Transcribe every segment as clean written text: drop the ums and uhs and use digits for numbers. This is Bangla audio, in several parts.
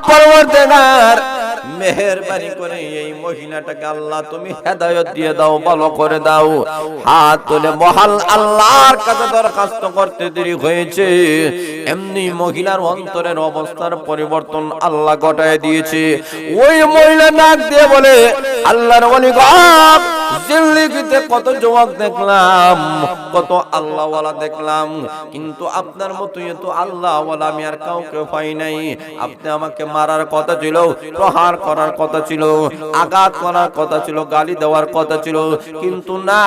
পরওয়ারদিগার মেহেরবানি করে এই মহিলাটাকে আল্লাহ তুমি হেদায়েত দিয়ে দাও, ভালো করে দাও। হাত তুলে মহান আল্লাহর কাছে দরখাস্ত করতে দেরি হয়েছে, এমনি মহিলার অন্তরের অবস্থার পরিবর্তন আল্লাহ ঘটায় দিয়েছে। ওই মহিলা নাক দিয়ে বলে, আল্লাহর ওলি গো, জিন্দেগিতে কত যুবক দেখলাম, কত আল্লাহওয়ালা দেখলাম, কিন্তু আপনার মতো এত আল্লাহওয়ালা আমি আর কাউকে পাই নাই। আপনি আমাকে মারার কথা ছিল, প্রহার করার কথা ছিল, আঘাত করার কথা ছিল, গালি দেওয়ার কথা ছিল, কিন্তু না,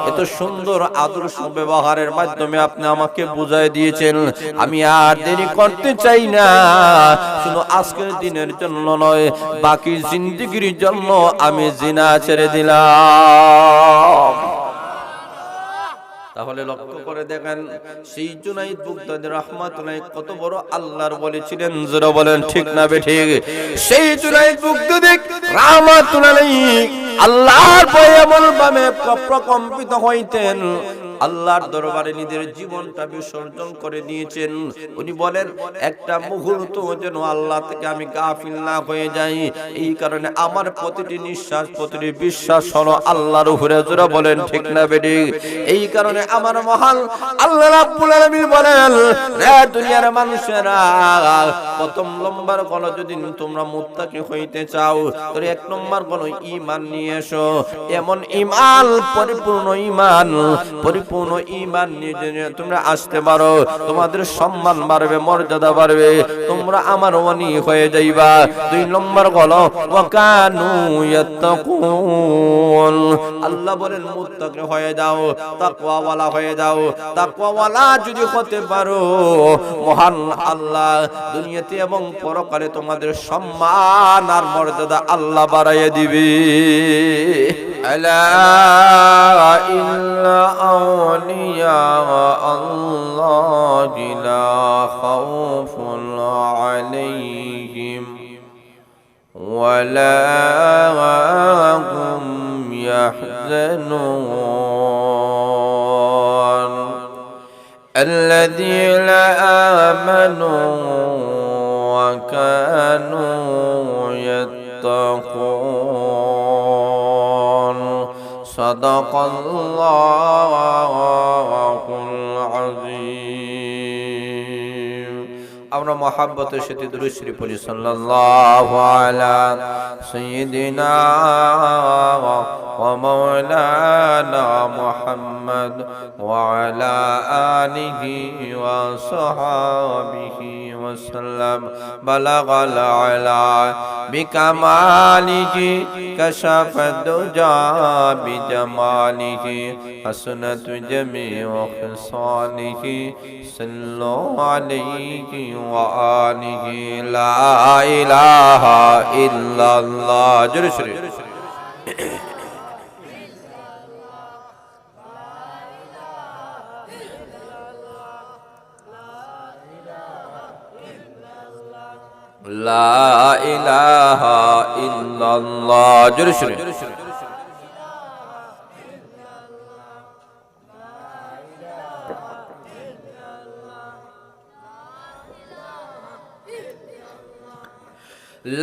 এত সুন্দর আদর্শ ব্যবহারের মাধ্যমে আপনি আমাকে বুঝাই দিয়েছেন। আমি আর দেরি করতে চাই না, শুধু আজকের দিনের জন্য নয়, বাকি জিন্দেগির জন্য আমি জিনা ছেড়ে দিলাম। তাহলে লক্ষ্য করে দেখেন, সেই জুনাইদ বাগদাদী রাহমাতুল্লাহ কত বড় আল্লাহর ওলি ছিলেন, যারা বলেন ঠিক না বেঠিক? সেই জুনাইদ বাগদাদী রাহমাতুল্লাহ আল্লাহর ভয়ে এমন ভাবে প্রকম্পিত হইতেন, আল্লাহর দরবারে নিজের জীবনটা বিসর্জন করে দিয়েছেন। উনি বলেন, একটা মুহূর্ত যেন আল্লাহ থেকে আমি গাফিল না হয়ে যাই, এই কারণে আমার প্রতিটি নিঃশ্বাস, প্রতিটি বিশ্বাস হলো আল্লাহর উপরে। জোরে বলেন ঠিক না বেঠিক? এই কারণে আমার মহান আল্লাহ রাব্বুল আলামিন বলেন, রে দুনিয়ার মানুষেরা, প্রথম নম্বর হলো যদি তোমরা মুত্তাকি হইতে চাও, তাহলে এক নম্বর হলো ঈমান নিয়ে এসো। এমন ঈমান, পরিপূর্ণ ঈমান, পরিপূর্ণ ঈমান নিয়ে তোমরা আসতে পারো, তোমাদের সম্মান বাড়বে, মর্যাদা বাড়বে, তোমরা আমার ওয়ালি হয়ে যাইবা। দুই নম্বর হলো ওয়াকানু ইয়াত্তাকুন, আল্লাহ বলেন মুত্তাকি হয়ে যাও, তাকওয়াওয়ালা হয়ে যাও। তাকওয়াওয়ালা যদি হতে পারো, মহান আল্লাহ দুনিয়াতে এবং পরকালে তোমাদের সম্মান আর মর্যাদা আল্লাহ বাড়াইয়া দিবে। আলা ইন্না আউলিয়া আল্লাহি লা খাউফুন আলাইহিম ওয়ালা হুম ইয়াহজানুন الذين آمنوا وكانوا يتقون صدق الله العظيم। আমরা মহব্বতের সাথে দুরূদ শরীফ পড়ি, সাল্লাল্লাহু আলা সাইয়্যিদিনা ওয়া মাওলানা মুহাম্মদ ওয়া আলা আলিহি ওয়া সাহবিহি ওয়া সাল্লাম। বালাগাল আলা বিকামালিহি কাশাফাদ দুজা বিজামালিহি হাসনাত জামিউ খিসালিহি সাল্লু আলাইহি ওয়া আলিহি লা ইলাহা ইল্লাল্লাহ। জোরে জোরে লা ইলাহা ইল্লাল্লাহ। জোরে জোরে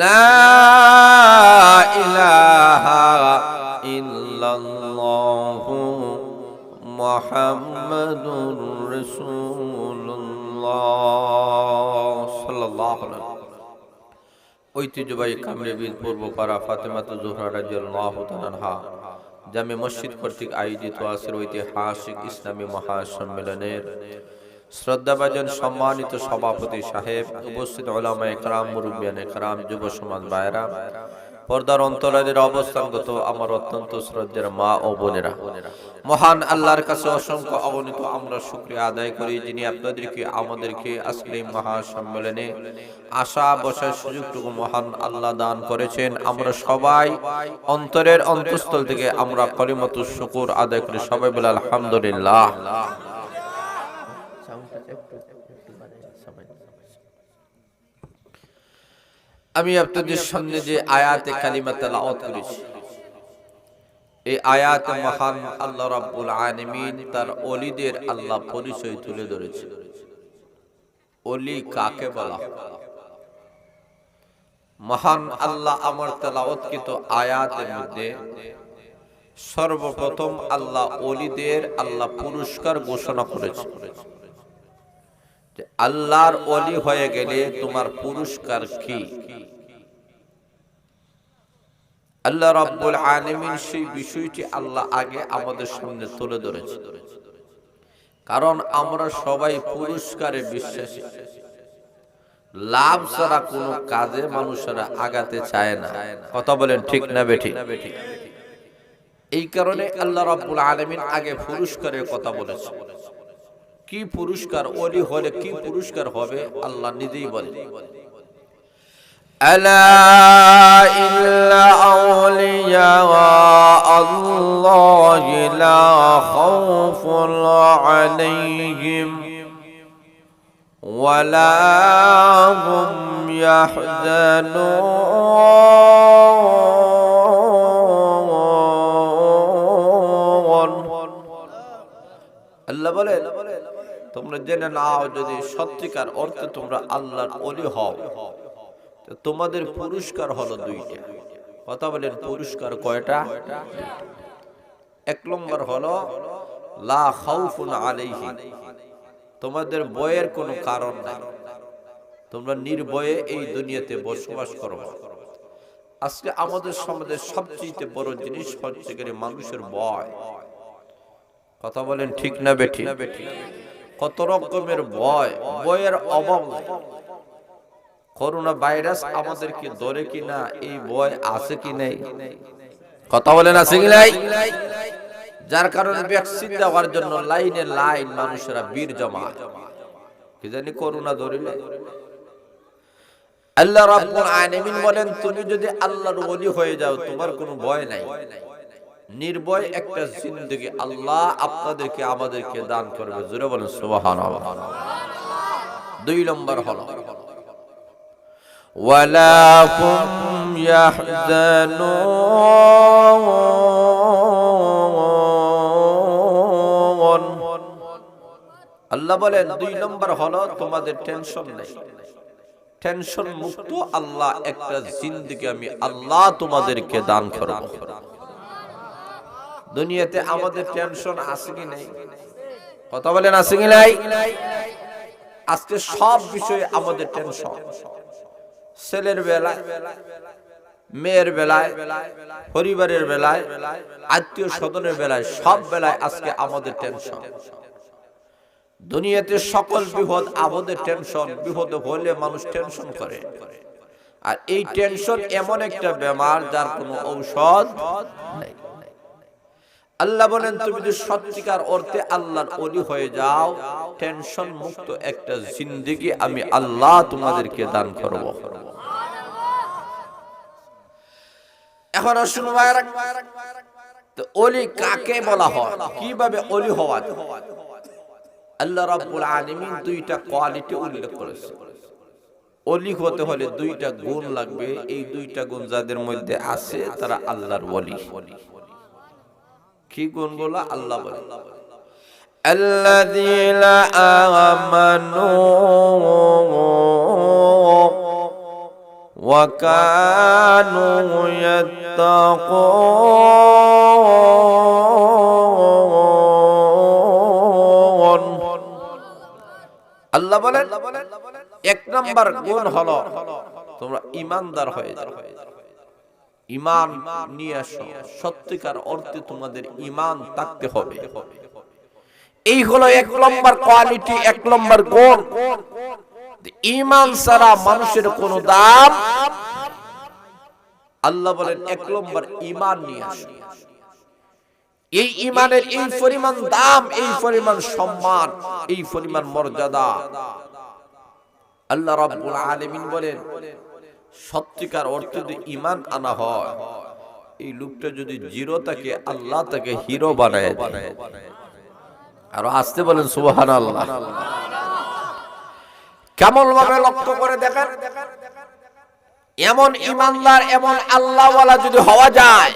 লা ইলাহা ইল্লাল্লাহু মুহাম্মাদুর রাসূলুল্লাহ সাল্লাল্লাহু আলাইহি। ঐতিহ্যবাহী কামরাবিদ পূর্বপাড়া ফাতেমাতুজ জোহরা রাদিয়াল্লাহু তাআলা আনহা জামে মসজিদ কর্তৃক আয়োজিত আজকের ঐতিহাসিক ইসলামী মহাসম্মেলনের শ্রদ্ধাভাজন সম্মানিত সভাপতি সাহেব, উপস্থিত উলামায়ে কেরাম, মুরব্বিয়ানে কেরাম, যুব সমাজ ভাইরা, পর্দার অন্তরালের অবস্থানগত আমার অত্যন্ত শ্রদ্ধের মা ও বোনেরা, মহান আল্লাহর কাছে অসংখ্য অগণিত আমরা শুকরিয়া আদায় করি, যিনি আপনাদেরকে আমাদেরকে আজকের এই মহাসম্মেলনে আসা বসার সুযোগটুকু মহান আল্লাহ দান করেছেন। আমরা সবাই অন্তরের অন্তঃস্থল থেকে আমরা কলিমাতুশ শুকর আদায় করি, সবাই বলে আলহামদুলিল্লাহ। আমি আপনাদের সামনে যে আয়াতে কালিমা তেলাওয়াত করেছি, এই আয়াতে মহান আল্লাহ রাব্বুল আলামিন তার ওলিদের আল্লাহ পরিচয় তুলে ধরেছে। ওলি কাকে বলা? মহান আল্লাহ আমার তেলাওয়াতকৃত আয়াতের মধ্যে সর্বপ্রথম আল্লাহ ওলিদের আল্লাহ পুরস্কার ঘোষণা করেছে। আল্লাহর ওলি হয়ে গেলে তোমার পুরস্কার কি? আল্লাহ রাব্বুল আলামিন সেই বিষয়টি আল্লাহ আগে আমাদের সামনে তুলে ধরেছে, কারণ আমরা সবাই পুরস্কারে বিশ্বাসী। লাভ ছাড়া কোনো কাজে মানুষেরা আগাতে চায় না। কথা বলেন ঠিক না বেঠিক? এই কারণে আল্লাহ রাব্বুল আলামিন আগে পুরস্কারের কথা বলেছে। কি পুরস্কার? ওলি হলে কি পুরস্কার হবে আল্লাহ নিজেই বলেন, আলা ইল্লা আউলিয়া আল্লাহি লা খাউফুন আলাইহিম ওয়ালা হুম ইয়াহজানুন। আল্লাহ বলে তোমরা জেনে নাও, যদি সত্যিকার অর্থে তোমরা আল্লাহর ওলি হও, তোমাদের পুরস্কার হলো দুইটা। কথা বলেন, পুরস্কার কয়টা? এক নম্বর হলো লা খাউফুন আলাইহিম, তোমাদের ভয়ের কোনো কারণ নাই, তোমরা নির্ভয়ে এই দুনিয়াতে বসবাস করবে। আজকে আমাদের সমাজে সবচেয়ে বড় জিনিস হচ্ছে গিয়ে মানুষের ভয়। কথা বলেন ঠিক না বেঠিক? কত রকমের ভয়, ভয়ের অভাব। করোনা ভাইরাস আমাদেরকে ধরে কিনা এই ভয় আছে কি নাই? কথা বলেন আছে কি নাই? যার কারণে ভ্যাকসিন দেওয়ার জন্য লাইনে লাইন মানুষেরা ভিড় জমা, কি জানি করোনা ধরিলে। আল্লাহ রাব্বুল আলামিন বলেন, তুমি যদি আল্লাহর ওলি হয়ে যাও তোমার কোনো ভয় নাই, নির্ভয় একটা জিন্দেগি আল্লাহ আপনাদেরকে আমাদেরকে দান করবে। জোরে বলেন সুবহানাল্লাহ। দুই নম্বর হলো ওয়ালা হুম ইয়াহজানুন। আল্লাহ বলেন দুই নম্বর হলো তোমাদের টেনশন নেই, টেনশন মুক্ত আল্লাহ একটা জিন্দেগি আমি আল্লাহ তোমাদেরকে দান করব। দুনিয়াতে আমাদের টেনশন আছে কি নাই? কথা বলেন আছে কি নাই? আজকে সব বিষয়ে আমাদের টেনশন, ছেলের বেলায়, মেয়ের বেলায়, পরিবারের বেলায়, আত্মীয় স্বজনের বেলায়, সব বেলায় আজকে আমাদের টেনশন। দুনিয়াতে সকল বিপদ আপদের টেনশন, বিপদ হলে মানুষ টেনশন করে। আর এই টেনশন এমন একটা বেমার যার কোনো ঔষধ নেই। আল্লাহ বলেন তুমি যদি সত্যিকার অর্থে আল্লাহর ওলি হয়ে যাও, টেনশন মুক্ত একটা জিন্দেগি আমি আল্লাহ তোমাদেরকে দান করব। এখন আসুন ভাইরা, তো ওলি কাকে বলা হয়, কিভাবে ওলি হওয়া যায়? আল্লাহ রাব্বুল আলামিন দুইটা কোয়ালিটি উল্লেখ করেছে। ওলি হতে হলে দুইটা গুণ লাগবে, এই দুইটা গুণ যাদের মধ্যে আছে তারা আল্লাহর ওলি। কি গুণগুলো আল্লাহ বলেন? আল্লাযীনা আমানু ওয়া কানু ইয়াত্তাকুন। আল্লাহ বলেন এক নাম্বার গুণ হলো তোমরা ঈমানদার হয়ে যাও, ঈমান নিয়ে আসো। সত্যিকার অর্থে তোমাদের ঈমান থাকতে হবে। এই হলো এক নম্বর কোয়ালিটি, এক নম্বর গুণ। ঈমান ছাড়া মানুষের কোনো দাম। আল্লাহ বলেন এক নম্বর ঈমান নিয়ে আসো। এই ঈমানের এই পরিমাণ দাম, এই পরিমাণ সম্মান, এই পরিমাণ মর্যাদা। আল্লাহ রাব্বুল আলামিন বলেন সত্যিকার অর্থে যদি ঈমান আনা হয়, এই লোকটা যদি জিরো থাকে আল্লাহ তাকে হিরো বানায় দেয়। আর আসতে বলেন সুবহানাল্লাহ। কেমন ভাবে লক্ষ্য করে দেখেন, এমন ঈমানদার, এমন আল্লাহওয়ালা যদি হওয়া যায়,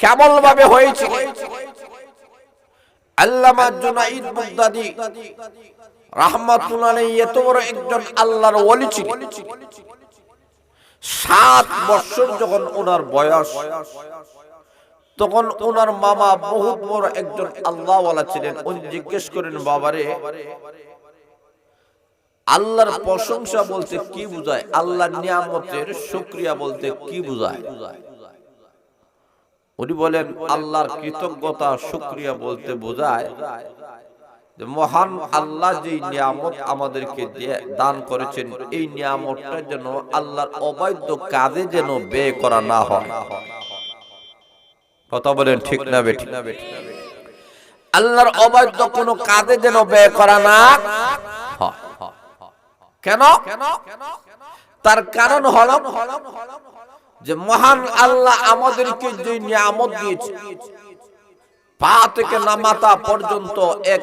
কেমন ভাবে হয়েছে। আল্লামা জুনাইদ বাগদাদি রাহমাতুল্লাহ আলাইহি এত বড় একজন আল্লাহর ওলি ছিলেন। 7 বছর যখন ওনার বয়স, তখন ওনার মামা বহুত বড় একজন আল্লাহওয়ালা ছিলেন। উনি জিজ্ঞেস করেন, বাবারে আল্লাহর প্রশংসা বলতে কি বোঝায়, আল্লাহর নিয়ামতের শুকরিয়া বলতে কি বোঝায়? উনি বলেন, আল্লাহর কৃতজ্ঞতা শুকরিয়া বলতে বোঝায় যে মহান আল্লাহ যে নিয়ামত আমাদেরকে দান করেছেন, এই নিয়ামতটা যেন আল্লাহর অবৈধ কাজে যেন ব্যয় করা না হয়। কথা বলেন ঠিক না বেঠিক? আল্লাহর অবৈধ কোনো কাজে যেন ব্যয় করা না হয়। কেন? তার কারণ হলো যে মহান আল্লাহ আমাদেরকে যে নিয়ামত দিয়েছে, পা থেকে মাথা পর্যন্ত এক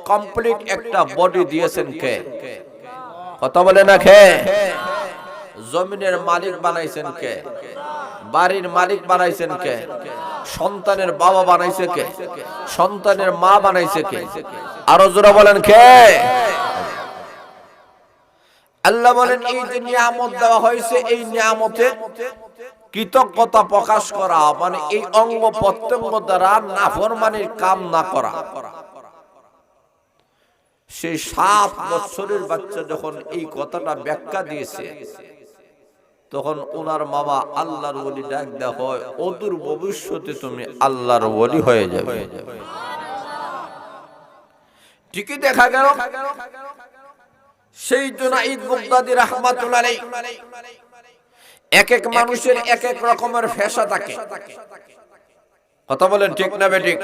কমপ্লিট একটা বডি দিয়েছেন কে? কথা বলে না কে? জমিনের মালিক বানাইছেন কে? বাড়ির মালিক বানাইছেন কে? সন্তানের বাবা বানাইছে কে? সন্তানের মা বানাইছে কে? আরো জোরে বলেন কে? আল্লাহ বলেন, এই যে নিয়ামত দেওয়া হয়েছে, এই নিয়ামতের কৃতজ্ঞতা প্রকাশ করা মানে এই অঙ্গ প্রত্যঙ্গ দ্বারা নাফরমানির কাম না করা। সেই 7 বছরের বাচ্চা যখন এই কথাটা ব্যাখ্যা দিয়েছে, তখন ওনার মামা আল্লাহর ওলি ডাক দেওয়া হয়, অদূর ভবিষ্যতে তুমি আল্লাহর ওলি হয়ে যাবে। ঠিকই দেখা গেল সেই জুনাইদ বাগদাদী রাহমাতুল্লাহ আলাইহি, এক এক মানুষের এক এক রকমের পেশা থাকে। কথা বলেন ঠিক না বেঠিক?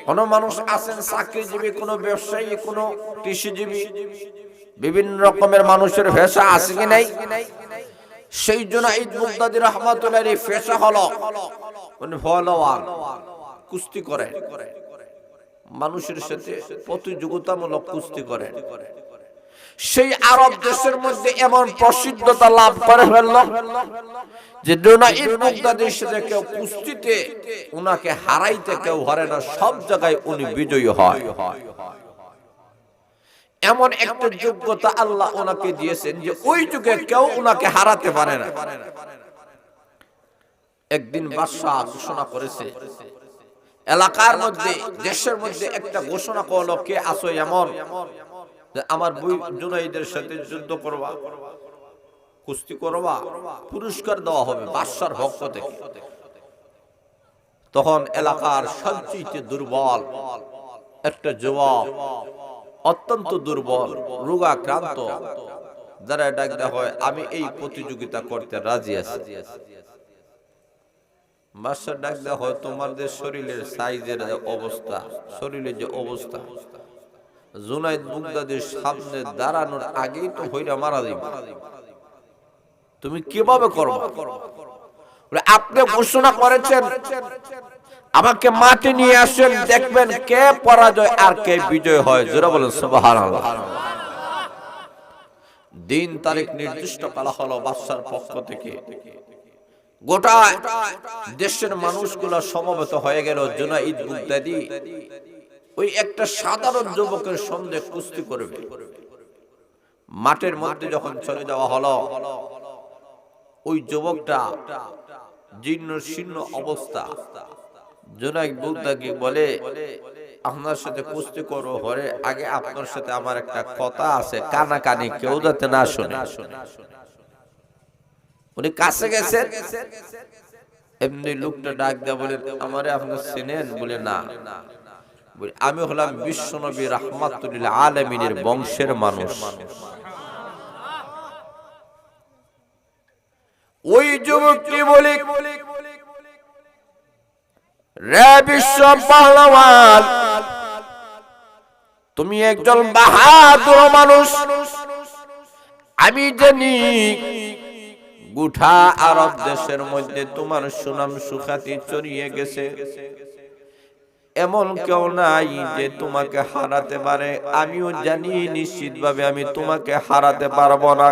কোন মানুষ আছেন চাকরিজীবী, কোন ব্যবসায়ী, কোন কৃষিজীবী, বিভিন্ন রকমের মানুষের পেশা আছে কি নাই? সেই জুনাইদ বাগদাদী রাহমাতুল্লাহ আলাইহি পেশা হলো উনি ফলোয়ার, কুস্তি করে, মানুষের সাথে প্রতিযোগিতামূলক কুস্তি করে। সেই আরব দেশের মধ্যে এমন প্রসিদ্ধতা লাভ করে ফেলল যে জুনাইদ বাগদাদীর সাথে কেউ কুস্তিতে উনাকে হারাইতে কেউ পারে না, সব জায়গায় উনি বিজয়ী হয়। এমন একটা যোগ্যতা আল্লাহ ওনাকে দিয়েছেন যে ওই যুগে কেউ উনাকে হারাতে পারে না। একদিন বাদশা ঘোষণা করেছে, এলাকার মধ্যে, দেশের মধ্যে একটা ঘোষণা করলো, কে আসো এমন যে আমার জুনাইদের সাথে যুদ্ধ করবা, কুস্তি করবা, পুরস্কার দেওয়া হবে বাদশার পক্ষ থেকে। তখন এলাকার সবচেয়ে দুর্বল একটা যুবক, অত্যন্ত দুর্বল, রোগাক্রান্ত, যারা ডাক দেওয়া হয়, আমি এই প্রতিযোগিতা করতে রাজি আছি। বাদশা ডাক দেওয়া হয়, তোমাদের শরীরের সাইজের অবস্থা, শরীরের যে অবস্থা, জুনাইদ বাগদাদীর সামনে দাঁড়ানোর আগেই তো হইরা মারা যাবে, তুমি কিভাবে করবে? আপনি ঘোষণা করেছেন আমাকে মাঠে নিয়ে আসেন, দেখবেন কে পরাজয় আর কে বিজয় হয়। জোরে বলেন সুবহানাল্লাহ। দিন তারিখ নির্দিষ্ট করা হলো বাদশার পক্ষ থেকে। গোটা দেশের মানুষগুলো সমবেত হয়ে গেল। জুনাইদ বাগদাদী ওই একটা সাধারণ যুবকের সঙ্গে কুস্তি করবে। মাঠের মধ্যে যখন চলে যাওয়া হলো, ওই যুবকটা জীর্ণ শীর্ণ অবস্থা। জুনাইদ বাগদাদী বলে, আপনার সাথে কুস্তি করবো, হরে আগে আপনার সাথে আমার একটা কথা আছে, কানাকানি কেউ যাতে না শুনে। উনি কাছে গেছেন, এমনি লোকটা ডাক দেয়া বলে, আমারে আপনার চেনেন? বলে না। আমি হলাম বিশ্বনবী রাহমাতুল আলামিনের বংশের মানুষ। ওই যুবকটি বলে, রে বিশ্ব পাহলওয়ান, তুমি একজন বাহাদুর মানুষ। আমি জানি গোটা আরব দেশের মধ্যে তোমার সুনাম সুখ্যাতি ছড়িয়ে গেছে, এমন কেউ নাই যে তোমাকে হারাতে পারে। আমিও জানি নিশ্চিতভাবে আমি তোমাকে হারাতে পারবো না,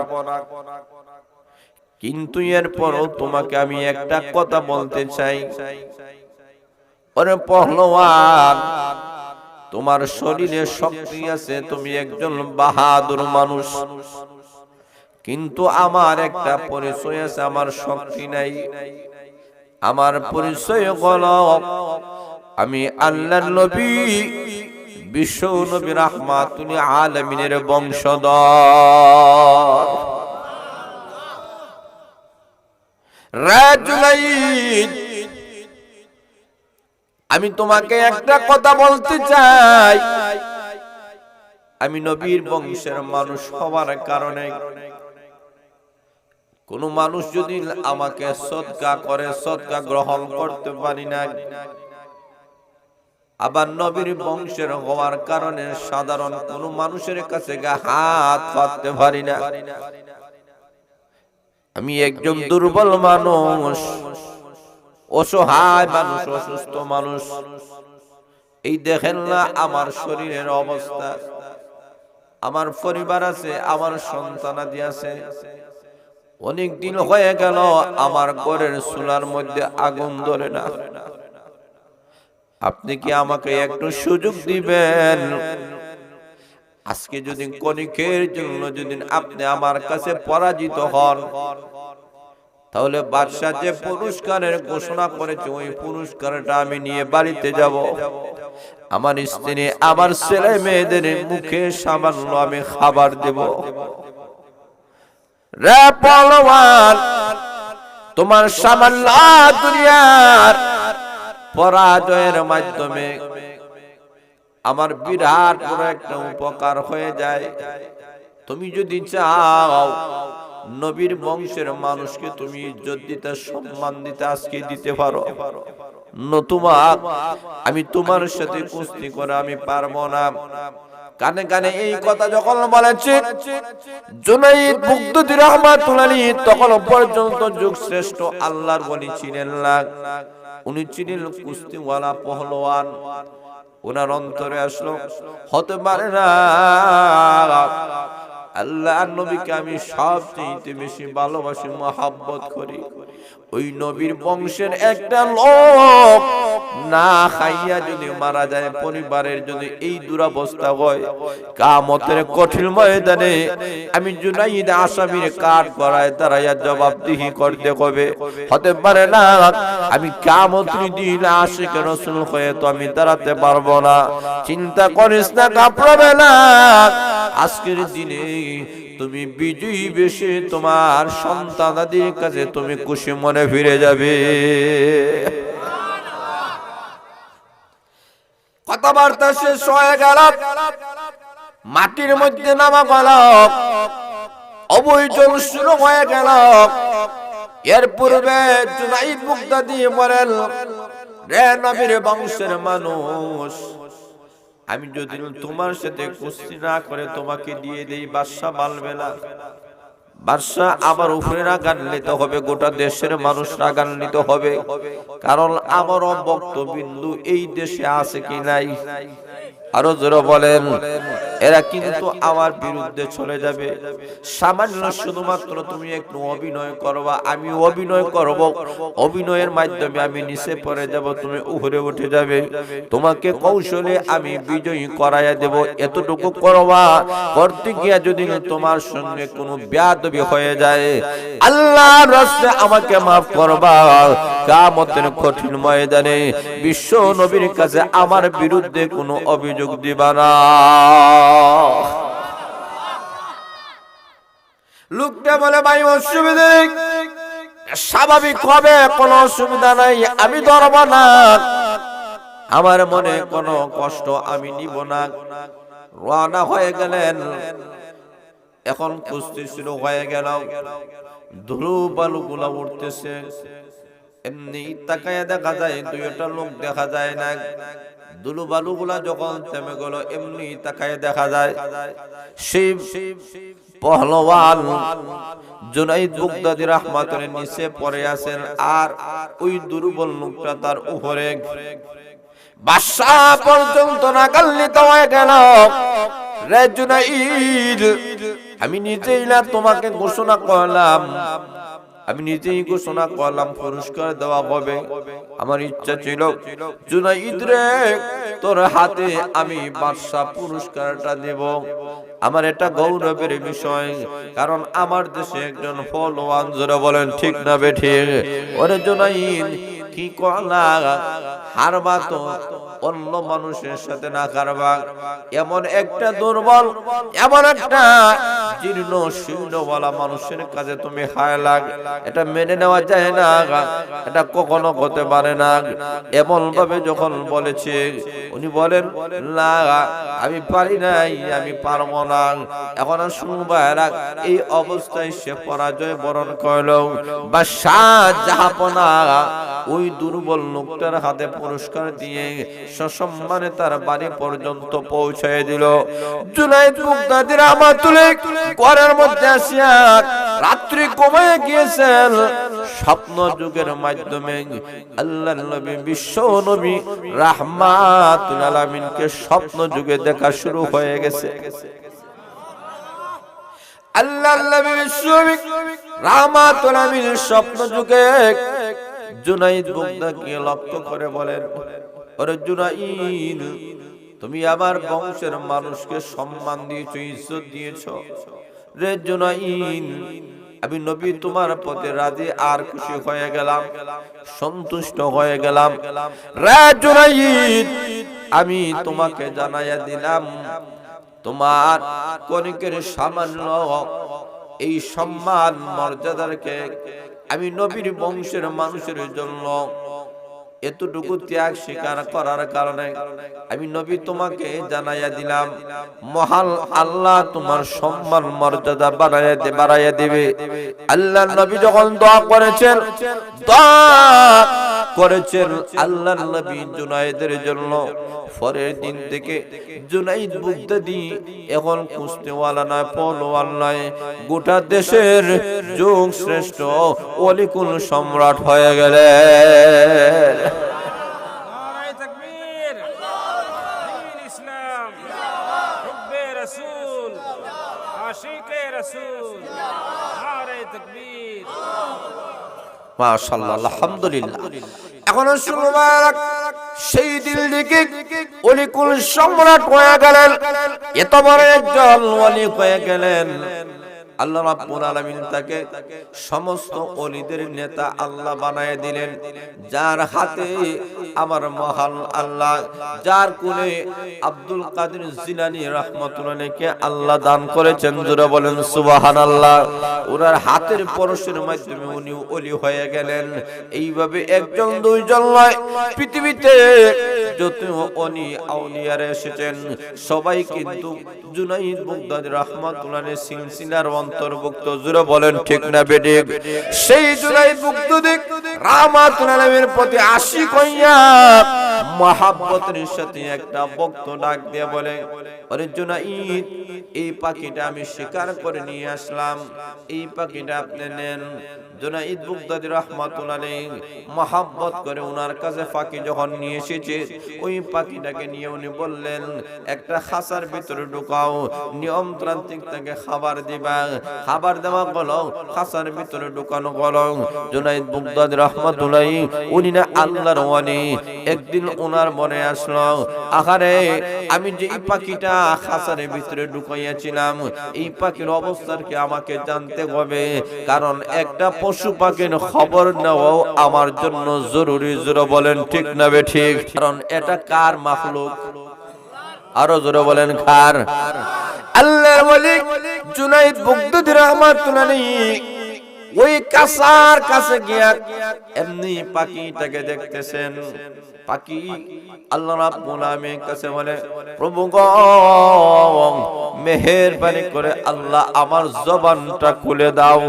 কিন্তু এরপরও তোমাকে আমি একটা কথা বলতে চাই। ওরে পহলওয়ান, তোমার শরীরে শক্তি আছে, তুমি একজন বাহাদুর মানুষ, কিন্তু আমার একটা পরিচয় আছে, আমার শক্তি নাই। আমার পরিচয় হলো আমি আল্লাহর নবী, বিশ্ব নবী রাহমাতুল আলামিনের বংশধর। রাজুলাইদ, আমি তোমাকে একটা কথা বলতে চাই। আমি নবীর বংশের মানুষ হওয়ার কারণে কোন মানুষ যদি আমাকে সদকা করে, সদকা গ্রহণ করতে পারি না। আবার নবীর বংশের হওয়ার কারণে সাধারণ কোন মানুষের কাছে হাত পাততে পারি না। আমি একজন দুর্বল মানুষ, অসহায় মানুষ, অসুস্থ মানুষ। এই দেখেন না আমার শরীরের অবস্থা। আমার পরিবার আছে, আমার সন্তানাদি আছে। অনেক দিন হয়ে গেল আমার ঘরের চুলার মধ্যে আগুন ধরে না। আপনি কি আমাকে একটু সুযোগ দিবেন? আজকে যদি কণিকের জন্য যদি আপনি আমার কাছে পরাজিত হন, তাহলে বাদশা যে পুরস্কারের ঘোষণা করেছে ওই পুরস্কারটা আমি নিয়ে বাড়িতে যাব। আমার স্ত্রী, আমার ছেলে মেয়েদের মুখে সামান্য আমি খাবার দেব। রে পলওয়ান, তোমার সামান্য দুনিয়ার পরাজয়ের মাধ্যমে আমার বিরাট বড় একটা উপকার হয়ে যায়। তুমি যদি চাও নবীর বংশের মানুষকে তুমি ইজ্জত দিতে, সম্মান দিতে, আজকে দিতে পারো। নতুবা আমি তোমার সাথে কুস্তি করে আমি পারবো না। কানে কানে এই কথা যখন বলেছে জুনাইদ বুগদাদি রাহমাতুল্লাহ আলাইহি, তখন পর্যন্ত যুগ শ্রেষ্ঠ আল্লাহর ওলি ছিলেন না। উনি ছিলেন কুস্তিওয়ালা পহলওয়ান। ওনার অন্তরে আসলো হতে পারে না আল্লাহর নবীকে আমি সবচেয়ে বেশি ভালোবাসি, মহব্বত করি। ওই নবীর বংশের একটা লোক না খাইয়া যদি মারা যায়, পরিবারের যদি এই দুরবস্থা হয়, কিয়ামতের কঠিন ময়দানে আমি জুনাইদ আসামির কাঠ করায় দাঁড়াইয়া জবাবদিহি করতে হবে। হতে পারে না আমি কিয়ামতের দিন আশিক রাসূল হয়ে তো আমি দাঁড়াতে পারবো না। চিন্তা করিস না, ঘাবড়াবে না। আজকের দিনে তুমি বিজয়ী বেশে তোমার সন্তানাদের কাছে তুমি খুশি মনে ফিরে যাবে। কথাবার্তা শেষ হয়ে গেল, মাটির মধ্যে নামা গেল, অবৈধ শুরু হয়ে গেল। এর পূর্বে জুনাইদ বুগদাদি বলেন, রে নবীর বংশের মানুষ, আমি যদি তোমার সাথে কুস্তি না করে তোমাকে দিয়ে দেই, বাদশা মানবে না। বাদশা আমার উপরে রাগান্বিত হবে, গোটা দেশের মানুষ রাগান্বিত হবে। কারণ আমার বক্তবিন্দু এই দেশে আছে কি নাই? আরো জোরে বলেন। এরা কিন্তু আমার বিরুদ্ধে চলে যাবে। সামান্য শুধুমাত্র তুমি একটু অভিনয় করবা, আমি অভিনয় করব, অভিনয়ের মাধ্যমে আমি নিচে পড়ে যাব, তুমি উপরে উঠে যাবে। তোমাকে কৌশলে আমি বিজয়ী করাইয়া দেব। এতটুকু করবা। করতে গিয়া যদি তোমার সঙ্গে কোনো বেয়াদবি হয়ে যায়, আল্লাহর রাস্তায় আমাকে মাফ করবা। কিয়ামতের কঠিন ময়দানে বিশ্ব নবীর কাছে আমার বিরুদ্ধে কোনো অভিযোগ দিবা না। লোকটা বলে, ভাই অসুবিধা নেই, স্বাভাবিক হবে, কোনো অসুবিধা নাই, আমি ধরব না। আমার মনে কোনো কষ্ট আমি নিব না। রওনা হয়ে গেলেন। এখন কুস্তি শুরু হয়ে গেল। ধুলো বালু গুলা উঠতেছে। এমনি তাকায় দেখা যায় দুইটা লোক দেখা যায় না। ধুলো বালু গুলা যখন থেমে গেল, এমনি তাকায় দেখা যায় সেই পহলওয়ান জুনাইদ বুগদাদি রাহমাতুল্লাহ নিচে পড়ে আছেন, আর ওই দুর্বল লোকটা তার উপরে। বাদশা পর্যন্ত নাকাল্লিত হয়ে গেল। রে জুনাইদ, আমি নিজেই না তোমাকে ঘোষণা করলাম আমি নিজেই ঘোষণা করলাম পুরস্কার দেওয়া হবে। আমার ইচ্ছা ছিল জুনাইদ রে তোর হাতে আমি বাদশা পুরস্কারটা দেব। আমার এটা গৌরবের বিষয়, কারণ আমার দেশে একজন ফলওয়ান, যারা বলেন ঠিক না বেঠিক। ওরে জুনাইদ কি করলা, হারবা তো অন্য মানুষের সাথে না হারবা, এমন একটা দুর্বল, এমন একটা জীর্ণ শীর্ণওয়ালা মানুষের কাছে তুমি হারলা, এটা মেনে নেওয়া যায় না, এটা কখনো হতে পারে না। এমন ভাবে যখন বলেছে, উনি বলেন না আমি পারি নাই, আমি পারবো না। এখন শুনবার এই অবস্থায় সে পরাজয় বরণ করল। বাদশাহ জাহাপনা ওই দুর্বল লোকটার হাতে পুরস্কার দিয়ে সসম্মানে তার বাড়ি পর্যন্ত পৌঁছায় দিল। জুনাইদ বাগদাদী রাহমাতুল্লাহ ঘরের মধ্যে আসিয়া রাত্রি ঘুমিয়ে গিয়েছেন। স্বপ্ন যুগের মাধ্যমে আল্লাহর নবী, বিশ্ব নবী রাহমাতুল আলামিনকে স্বপ্ন যুগে দেখা শুরু হয়ে গেছে। আল্লাহর নবী বিশ্ব নবী রাহমাতুল আলামিন স্বপ্ন যুগে জুনাইদ বাগদাদীকে লক্ষ্য করে বলেন, ওরে জুনাইদ, তুমি আমার বংশের মানুষকে সম্মান দিয়েছো, ইজ্জত দিয়েছো। রে জুনাইদ, আমি নবী তোমার প্রতি রাজি আর খুশি হয়ে গেলাম, সন্তুষ্ট হয়ে গেলাম। রে জুনাইদ, আমি তোমাকে জানাইয়া দিলাম, তোমার কনিকের সামান্য এই সম্মান মর্যাদাকে আমি নবীর বংশের মানুষের জন্য এতটুকু ত্যাগ স্বীকার করার কারণে আমি নবী তোমাকে জানাইয়া দিলাম, মহান আল্লাহ তোমার সম্মান মর্যাদা বাড়াইয়া দিবে। আল্লাহর নবী যখন দোয়া করেছেন আল্লাহর নবী জুনাইদের জন্য, পরের দিন থেকে জুনাইদ বাগদাদী এখন কুস্তিওয়ালা নয়, পহলওয়ান নয়, গোটা দেশের যুগ শ্রেষ্ঠ অলিকুল সম্রাট হয়ে গেলেন। মাশাআল্লাহ, আলহামদুলিল্লাহ। এখন মুবারক সেই দিল দিকে অলিকুল সম্রাট হয়ে গেলেন, এত বড় একজন ওলি হয়ে গেলেন। আল্লাহ রাব্বুল আলামিন তাকে সমস্ত ওলিদের নেতা আল্লাহ বানায় দিলেন, যার হাতে আমার মহান আল্লাহ, যার কোলে আব্দুল কাদের জিলানী রাহমাতুল্লাহকে আল্লাহ দান করেছেন। যারা বলেন সুবহানাল্লাহ। ওনার হাতের পরশের মাধ্যমে উনি ওলি হয়ে গেলেন। এইভাবে একজন দুইজন নয়, পৃথিবীতে যত ওলি আউলিয়ারা এসেছেন সবাই কিন্তু জুনাইদ বাগদাদী রাহমাতুল্লাহর সিলসিলার অন্তর্ভুক্ত। জোরে বলেন ঠিক না বেঠিক। সেই জুনাইদ বাগদাদী রাহমাতুল্লাহ আলাইহির প্রতি আশিক হইয়া মহব্বতের সাথে একটা ভক্ত ডাক দিয়ে বলে, ওরে জুনাইদ, এই পাখিটা আমি শিকার করে নিয়ে আসলাম, এই পাখিটা আপনি নেন। জুনাইদ বাগদাদী রাহমাতুল্লাহ আলাইহি মহব্বত করে ওনার কাছে পাখি যখন নিয়ে এসেছে, ওই পাখিটাকে নিয়ে উনি বললেন, একটা খাঁচার ভিতরে ঢুকাও, নিয়মতান্ত্রিক তাকে খাবার দিবা। খাবার দেওয়া হলো, খাঁচার ভিতরে ঢুকানো হলো। জুনাইদ বাগদাদী রাহমাতুল্লাহ আলাইহি উনি না আল্লাহর ওয়ালি। একদিন ওনার মনে আসলো, আহারে আমি যে এই পাখিটা খাঁচার ভিতরে ঢুকাইয়াছিলাম, এই পাখির অবস্থার কি আমাকে জানতে হবে, কারণ একটা পশু পাখির খবর নেওয়াও আমার জন্য জরুরি। জোরে বলেন ঠিক না বেঠিক। কারণ এটা কার মাখলুক? আরো জোরে বলেন কার? আল্লাহর ওয়ালি জুনাইদ বাগদাদী রাহমাতুল্লাহ আলাইহি ওই কাছার কাছে গিয়া এমনি পাখিটাকে দেখতেছেন। পাখি আল্লাহ রাব্বুল আলামিনের কাছে বলে, প্রভু গো, মেহেরবানি করে আল্লাহ আমার জবানটা খুলে দাও।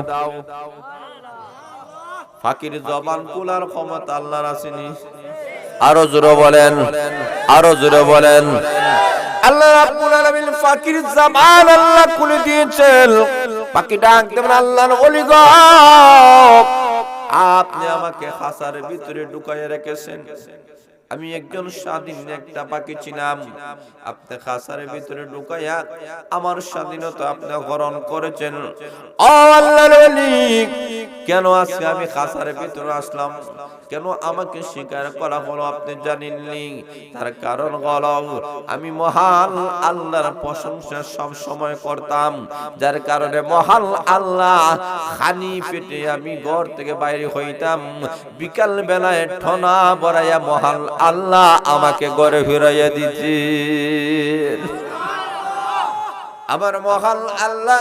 পাখির জবান খোলার ক্ষমতা আল্লাহর আসেনি? আরো জোরে বলেন, আরো জোরে বলেন। আল্লাহ রাব্বুল আলামিন পাখির জবান আল্লাহ খুলে দিয়েছেন। পাখি ডাক দেবেন, আল্লাহর ওলি গো, আপনি আমাকে খাঁচার ভিতরে ঢুকাইয়া রেখেছেন, আমি একজন স্বাধীন একটা পাখি ছিলাম, আপনি খাঁচার ভিতরে ঢুকাইয়া আমার স্বাধীনতা আপনি হরণ করেছেন। ও আল্লাহর ওলি, কেন আজকে আমি খাসার ভিতরে আসলাম, কেন আমাকে স্বীকার করা হলো আপনি জানেননি? তার কারণ হলো আমি মহান আল্লাহর প্রশংসা সব সময় করতাম, যার কারণে মহান আল্লাহ খানি পেটে আমি ঘর থেকে বাইরে হইতাম, বিকাল বেলায় ঠনা বড়াইয়া মহান আল্লাহ আমাকে ঘরে ফিরাইয়া দিতে। আমার মহান আল্লাহ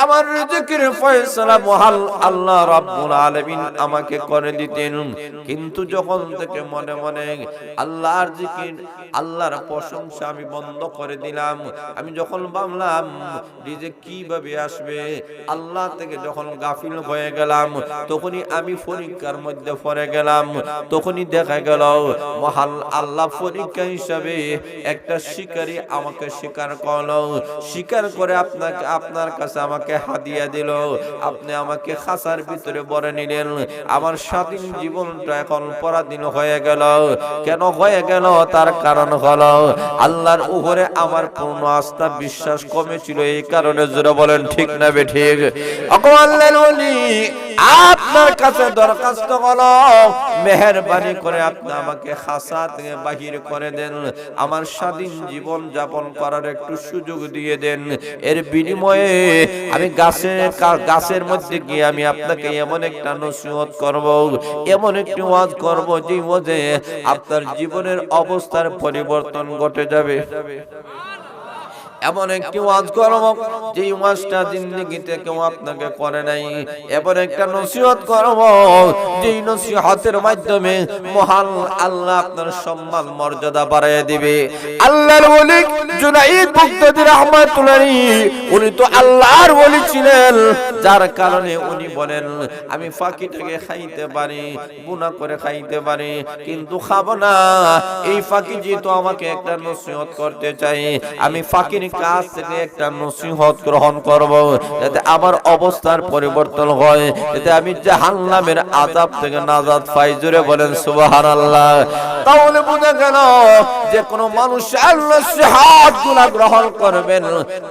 আমার রিজিকের ফয়সালা মহান আল্লাহ রাব্বুল আলামিন আমাকে করে দিতেন। কিন্তু যখন থেকে মনে মনে আল্লাহর জিকির আল্লাহর প্রশংসা আমি বন্ধ করে দিলাম, আমি যখন ভাবলাম রিজিক কিভাবে আসবে, আল্লাহ থেকে যখন গাফিল হয়ে গেলাম, তখনই আমি পরীক্ষার মধ্যে পড়ে গেলাম। তখনই দেখা গেল মহান আল্লাহ পরীক্ষা হিসাবে একটা শিকারী আমাকে শিকার করলো, শিকার করে আপনাকে আপনার কাছে আমাকে হাদিয়া দিল। আপনি আমাকে খাসার ভিতরে ভরে নিলেন, আমার স্বাধীন জীবনটা এখন পরাধীন হয়ে গেল। কেন হয়ে গেল? তার কারণ হলো আল্লাহর উপরে আমার পূর্ণ আস্থা বিশ্বাস কমেছিল, এই কারণে জোরে বলেন ঠিক না বেঠিক? আল্লাহর ওলি আপনার কাছে দরখাস্ত হলো মেহেরবানি করে আপনি আমাকে খাসা থেকে বাহির করে দেন, আমার স্বাধীন জীবন যাপন করার একটু সুযোগ দিয়ে দেন। এর বিনিময়ে আমি গাছের মধ্যে গিয়ে আমি আপনাকে এমন একটা নসিহত করব, এমন একটি ওয়াজ করব যে ওয়াজে আপনার জীবনের অবস্থার পরিবর্তন ঘটে যাবে। এমন একটি ওয়াজ করব যে ওয়াজটা জিন্দেগিতে কেউ আপনাকে করে নাই, এমন একটা নসিহত করব যে নসিহতের মাধ্যমে মহান আল্লাহ আপনার সম্মান মর্যাদা বাড়ায় দিবে। আল্লাহর ওলি জুনাইদ বুগদাদি রাহমাতুল্লাহ উনি তো আল্লাহর ওলি ছিলেন, যার কারণে উনি বলেন আমি ফাঁকিটাকে খাইতে পারি, গুনাহ করে খাইতে পারি, কিন্তু খাবো না। এই ফাঁকি যেহেতু আমাকে একটা নসিহত করতে চাই, আমি ফাঁকির কাছ থেকে একটা নসিহত গ্রহণ করব, যাতে আমার অবস্থার পরিবর্তন হয়, যাতে আমি জাহান্নামের আযাব থেকে নাজাত পাই। জোরে বলেন সুবহানাল্লাহ। তাহলে বোঝা গেল যে কোনো মানুষ আল্লাহর নসিহতগুলো গ্রহণ করবেন,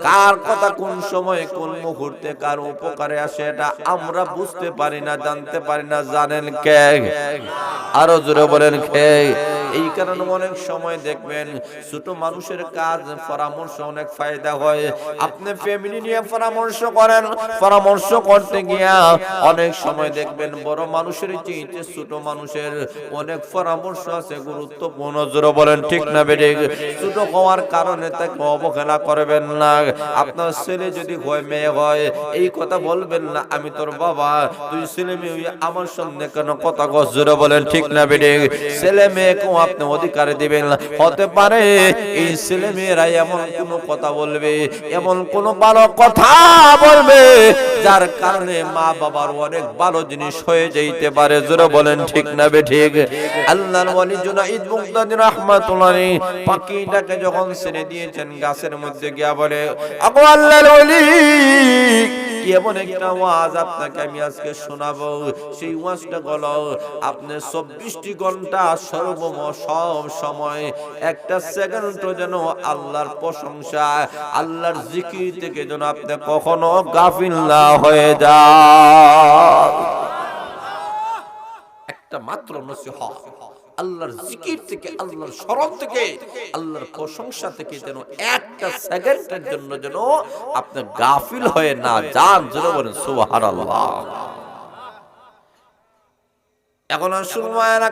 কার কথা কোন সময় কোন মুহূর্তে কার উপকারে আসে এটা আমরা বুঝতে পারি না, জানতে পারি না। জানেন কে? আরো জোরে বলেন কে? এই কারণে অনেক সময় দেখবেন ছোট মানুষের কাজ পরামর্শ অনেক ফায়দা হয়। আপনি ফ্যামিলি নিয়ে পরামর্শ করেন, পরামর্শ করতে গিয়া অনেক সময় দেখবেন বড় মানুষের চেয়ে ছোট মানুষের অনেক পরামর্শ আছে গুরুত্বপূর্ণ। জোরে বলেন ঠিক না বেঠিক? ছোট হওয়ার কারণে তাকে অবহেলা করবেন না। আপনার ছেলে যদি হয় মেয়ে হয়, এই কথা বলবেন না আমি তোর বাবা, তুই ছেলে মেয়ে আমার সামনে কেন কথা কস? জোরে বলেন ঠিক না বেঠিক? ছেলে মেয়েকেও আপনি অধিকার দিবেন। হতে পারে এই ছেলে মেয়েরা এমন কোন কথা বলবে, এমন কোন ভালো কথা বলবে যার কারণে মা বাবার অনেক ভালো জিনিস হয়ে যাইতে পারে। জোরে বলেন ঠিক না বেঠিক? আল্লাহর ওলি জুনাইদ বুগদাদি রাহমাতুল্লাহ পাখিটাকে যখন ছেড়ে দিয়েছেন গাছের মধ্যে গিয়া বলে, আগো আল্লাহর ওলি এমন একটা ওয়াজ আপনাকে আমি আজকে শোনাবো। সেই ওয়াজটা হলো আপনি 24টি ঘন্টা সর্বম সব সময় একটা সেকেন্ড যেন আল্লাহর প্রশংসা আল্লাহর জিকির থেকে যেন আপনি কখনো গাফিল না হয়ে যান। একটা মাত্র নসিহত আল্লাহর জিকির থেকে, আল্লাহর স্মরণ থেকে, আল্লাহর প্রশংসা থেকে যেন একটা সেকেন্ডের জন্য যেন আপনি গাফিল হয়ে না যান। যেন বলেন সুবহানাল্লাহ। এখন শুনবেন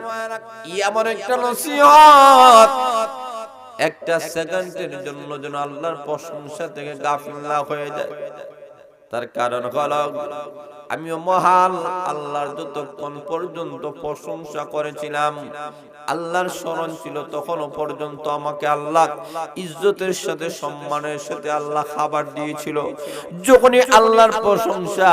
এমন একটা নসিহত একটা সেকেন্ডের জন্য যেন আল্লাহর প্রশংসা থেকে গাফিল না হয়ে যায়। তার কারণ হলো আমিও মহান আল্লাহর যতক্ষণ পর্যন্ত প্রশংসা করেছিলাম, আল্লাহর স্মরণ ছিল, তখনও পর্যন্ত আমাকে আল্লাহ ইজ্জতের সাথে সম্মানের সাথে আল্লাহ খাবার দিয়েছিল। যখনই আল্লাহর প্রশংসা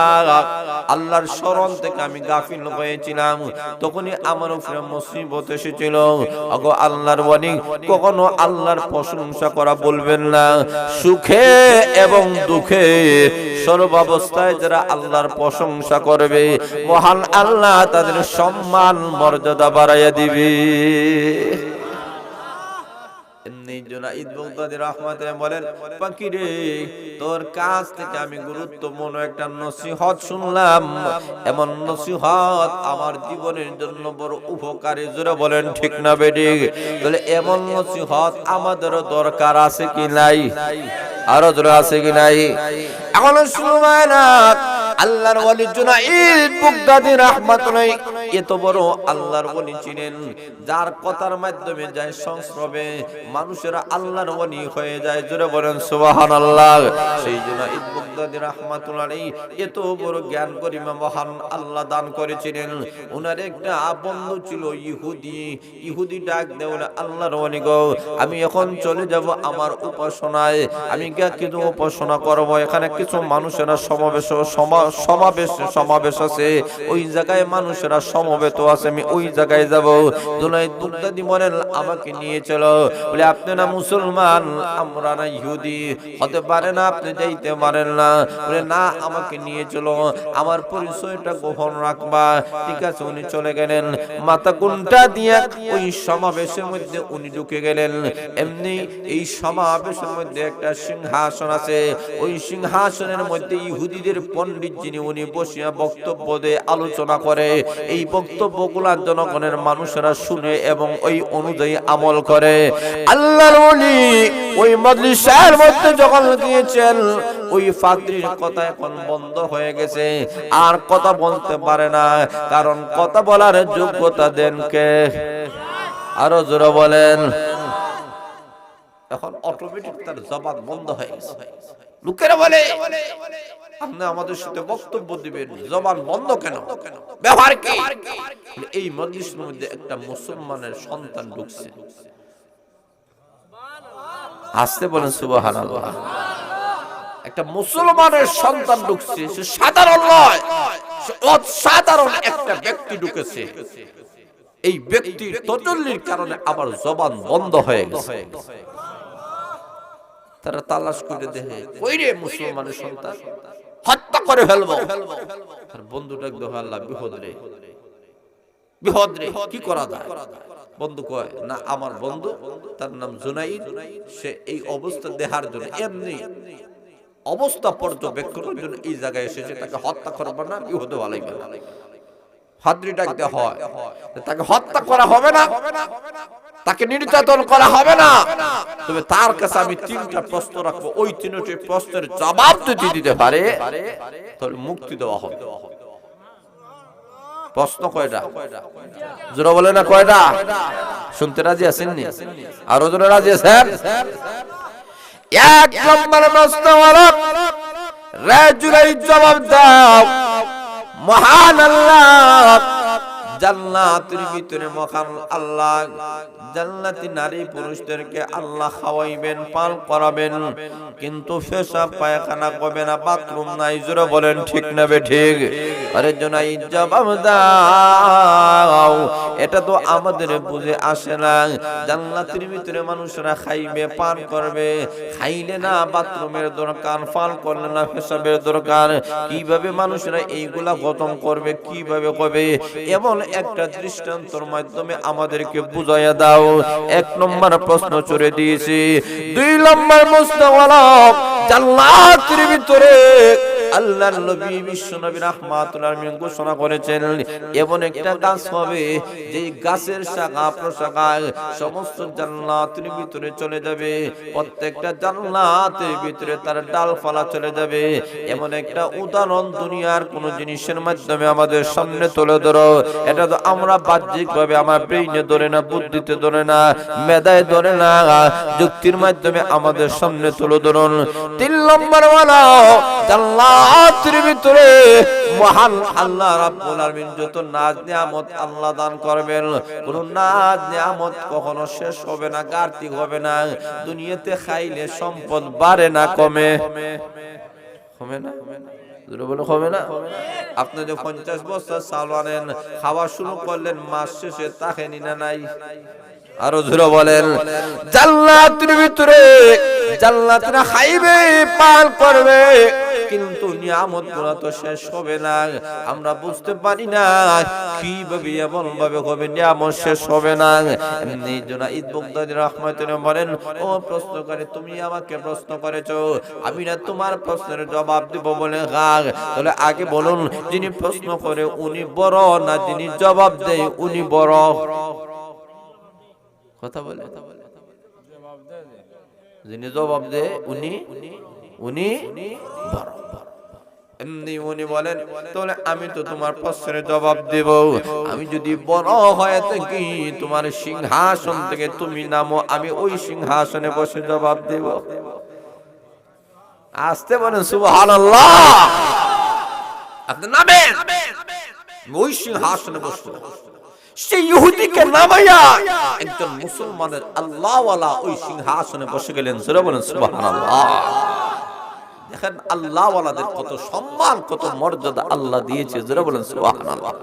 আল্লাহর স্মরণ থেকে আমি গাফিল হয়েছিলাম, তখনই আমার উপরে মুসিবত এসেছিল। আগো আল্লাহর ওলি কখনো আল্লাহর প্রশংসা করা বলবেন না। সুখে এবং দুঃখে সর্বাবস্থায় যারা আল্লাহর প্রশংসা করবে, মহান আল্লাহ তাদের সম্মান মর্যাদা বাড়াইয়া দিবে। এই জুনাইদ বাগদাদী রাহমাতুল্লাহ বলেন, পাখি রে, তোর কাছ থেকে আমি গুরুত্বপূর্ণ একটা নসিহত শুনলাম। এমন নসিহত আমার জীবনের জন্য বড় উপকারী। জোরে বলেন ঠিক না বেঠিক? তাহলে এমন নসিহত আমাদেরও দরকার আছে কি নাই? আরো জোরে আছে কি নাই? এখন শুনবেন না, আল্লাহর ওলি জুনাইদ বাগদাদী রাহমাতুল্লাহ এত বড় আল্লাহর ওলি ছিলেন, যার কথার মাধ্যমে যায় সংস্রবে মানুষেরা আল্লাহর ওলি হয়ে যায়। জোরে বলেন সুবহানাল্লাহ। সেই জুনাইদ বাগদাদী রাহমাতুল্লাহ এত বড় জ্ঞান গরিমা মহান আল্লাহ দান করেছিলেন। ওনার একটা বন্ধু ছিল ইহুদি। ইহুদি ডাক দেয়, আল্লাহর ওলি গো, আমি এখন চলে যাব আমার উপাসনায়, আমি কিছু উপাসনা করব। এখানে কিছু মানুষেরা সমাবেশ আছে, ওই জায়গায় মানুষেরা সমবেত আছে, আমি ওই জায়গায় যাব। জুনাইদ বাগদাদী বলেন, আমাকে নিয়ে চলো। বলে, আপনি না মুসলমান, আমরা না ইহুদি, হতে পারে না আপনি যাইতে পারেন না। বলে, না, আমাকে নিয়ে চলো, আমার পরিচয়টা গোপন রাখবা। ঠিক আছে, উনি চলে গেলেন। মাথা কুন্টা দিয়া ওই সমাবেশের মধ্যে উনি ঢুকে গেলেন। এমনি এই সমাবেশের মধ্যে একটা সিংহাসন আছে, ওই সিংহাসনের মধ্যে ইহুদিদের পণ্ডিত যিনি, উনি বসিয়া বক্তব্য দিয়ে আলোচনা করে। এই বক্তব্যগুলা জনগণের মানুষেরা শুনে এবং ওই অনুযায়ী আমল করে। আল্লাহর ওলি ওই মজলিসের মধ্যে যখন গিয়েছেন, ওই পাদ্রীর কথা এখন বন্ধ হয়ে গেছে, আর কথা বলতে পারে না, কারণ কথা বলার যোগ্যতা দেন কে? আরো জোরে বলেন। এখন অটোমেটিক তার জবান বন্ধ হয়ে গেছে। লোকেরা বলে, আপনি আমাদের সাথে বক্তব্য দিবেন, জবান বন্ধ কেন? ব্যবহার কি? এই মজলিসের মধ্যে একটা মুসলমানের সন্তান ঢুকছে। আসতে বলেন সুবহানাল্লাহ। একটা মুসলমানের সন্তান ঢুকছে, সে সাধারণ নয়, সে অসাধারণ একটা ব্যক্তি ঢুকেছে। এই ব্যক্তির তজল্লির কারণে আবার জবান বন্ধ হয়ে গেছে। তারা তালাশ করে দেখে, ওই রে মুসলমানের সন্তান, হত্যা করে ফেলবো। আর বন্ধুটা একদম, আল্লাহ, বিহদ রে, কি করা যায়? বন্ধু কয়, না, আমার বন্ধু, তার নাম জুনাইদ, সে এই অবস্থা দেখার জন্য, এমনি অবস্থা পর্যবেক্ষণের জন্য এই জায়গায় এসেছে, তাকে হত্যা করবো না, বিহদে ভালাইবে না। হাদরি ডাক দেওয়া হয়, তাকে হত্যা করা হবে না, তাকে নির্যাতন করা হবে না, তবে তার কাছে আমি 3টা প্রশ্ন রাখবো, ওই 3টি প্রশ্নের জবাব যদি দিতে পারে তাহলে মুক্তি দেওয়া হবে। প্রশ্ন কয়টা? জোরে বলে না কয়টা? শুনতে রাজি আছেন নি? আরো জোরে রাজি আছেন? 1 নম্বর প্রশ্ন হলো, রে জুনাইদ, জবাব দাও, মহান আল্লাহ জান্নাতের ভিতরে মহান আল্লাহ জান্নাতি নারী পুরুষদেরকে আল্লাহ খাওয়াইবেন, পান করাবেন, কিন্তু পেশাব পায়খানা করবে না, বাথরুম নাই। জোরে বলেন ঠিক না বেঠিক? আরে জুনাইদ, জবাব দাও, এটা তো আমাদের বুঝে আসে না। জান্নাতের ভিতরে মানুষরা খাইবে, পান করবে, খাইলে না বাথরুমের দরকার, পান করলে না পেশাবের দরকার, কিভাবে মানুষরা এইগুলা খতম করবে, কিভাবে করবে? এমন একটা দৃষ্টান্তর মাধ্যমে আমাদেরকে বুঝাইয়া দাও। 1 নম্বর প্রশ্ন চড়ে দিয়েছি। 2 নম্বর প্রশ্ন হলো, জান্নাতের ভিতরে আল্লাহর নবী বিশ্ব নবী রাহমাতুল্লাহ আলাইহি ঘোষণা করেছেন, এমন একটা গাছ হবে যে গাছের শাখা প্রশাখা সমস্ত জান্নাতের ভিতরে চলে যাবে, প্রত্যেকটা জান্নাতের ভিতরে তার ডালপালা চলে যাবে। এমন একটা উদাহরণ দুনিয়ার কোন জিনিসের মাধ্যমে আমাদের সামনে তুলে ধরো। এটা তো আমরা বাহ্যিক ভাবে আমার ব্রেইনে ধরে না, বুদ্ধিতে ধরে না, মেধায় ধরে না, যুক্তির মাধ্যমে আমাদের সামনে তুলে ধরুন। 3 নম্বর হলো, জান্নাতের ভিতরে মহান আল্লাহ রাব্বুল আলামিন যত নাজ নিয়ামত আল্লাহ দান করবেন, কোন নাজ নিয়ামত কখনো শেষ হবে না, ঘাটতি হবে না। দুনিয়াতে খাইলে সম্পদ বাড়ে না, কমে? কমে না? হবে না? আপনি যে 50 বস্তা চাল আনেন, খাওয়া শুরু করলেন, মাস শেষে তাকে নিনা নাই। আরো জোরে বলেন। জান্নাতের ভিতরে জান্নাতরা খাইবে পান করবে, কিন্তু নিয়ামতগুলো তো শেষ হবে না। আমরা বুঝতে পারি না কিভাবে এমন ভাবে হবে নিয়ামত শেষ হবে না। এমনি জুনাইদ বাগদাদী রাহমাতুল্লাহ বলেন, ও প্রশ্নকারী, তুমি আমাকে প্রশ্ন করেছো, আমি না তোমার প্রশ্নের জবাব দিব বলে তাহলে আগে বলুন, যিনি প্রশ্ন করে উনি বড় না যিনি জবাব দেয় উনি বড়? কথা বলে, যিনি জবাব দেয় উনি বড়। এমনি উনি বলেন, তাহলে আমি তো তোমার প্রশ্নের জবাব দেব। আমি যদি বড় হয়ে থাকি তোমার সিংহাসন থেকে তুমি নামো, আমি ওই সিংহাসনে বসে জবাব দেব। আসতে বলেন সুবহানাল্লাহ। আপনি নামেন, ওই সিংহাসনে বসে সেই ইহুদিকে নামাইয়া একজন মুসলমানের আল্লাহওয়ালা ওই সিংহাসনে বসে গেলেন। জোরে বলেন সুবহানাল্লাহ। দেখেন আল্লাহওয়ালাদের কত সম্মান, কত মর্যাদা আল্লাহ দিয়েছে। জোরে বলেন সুবহানাল্লাহ।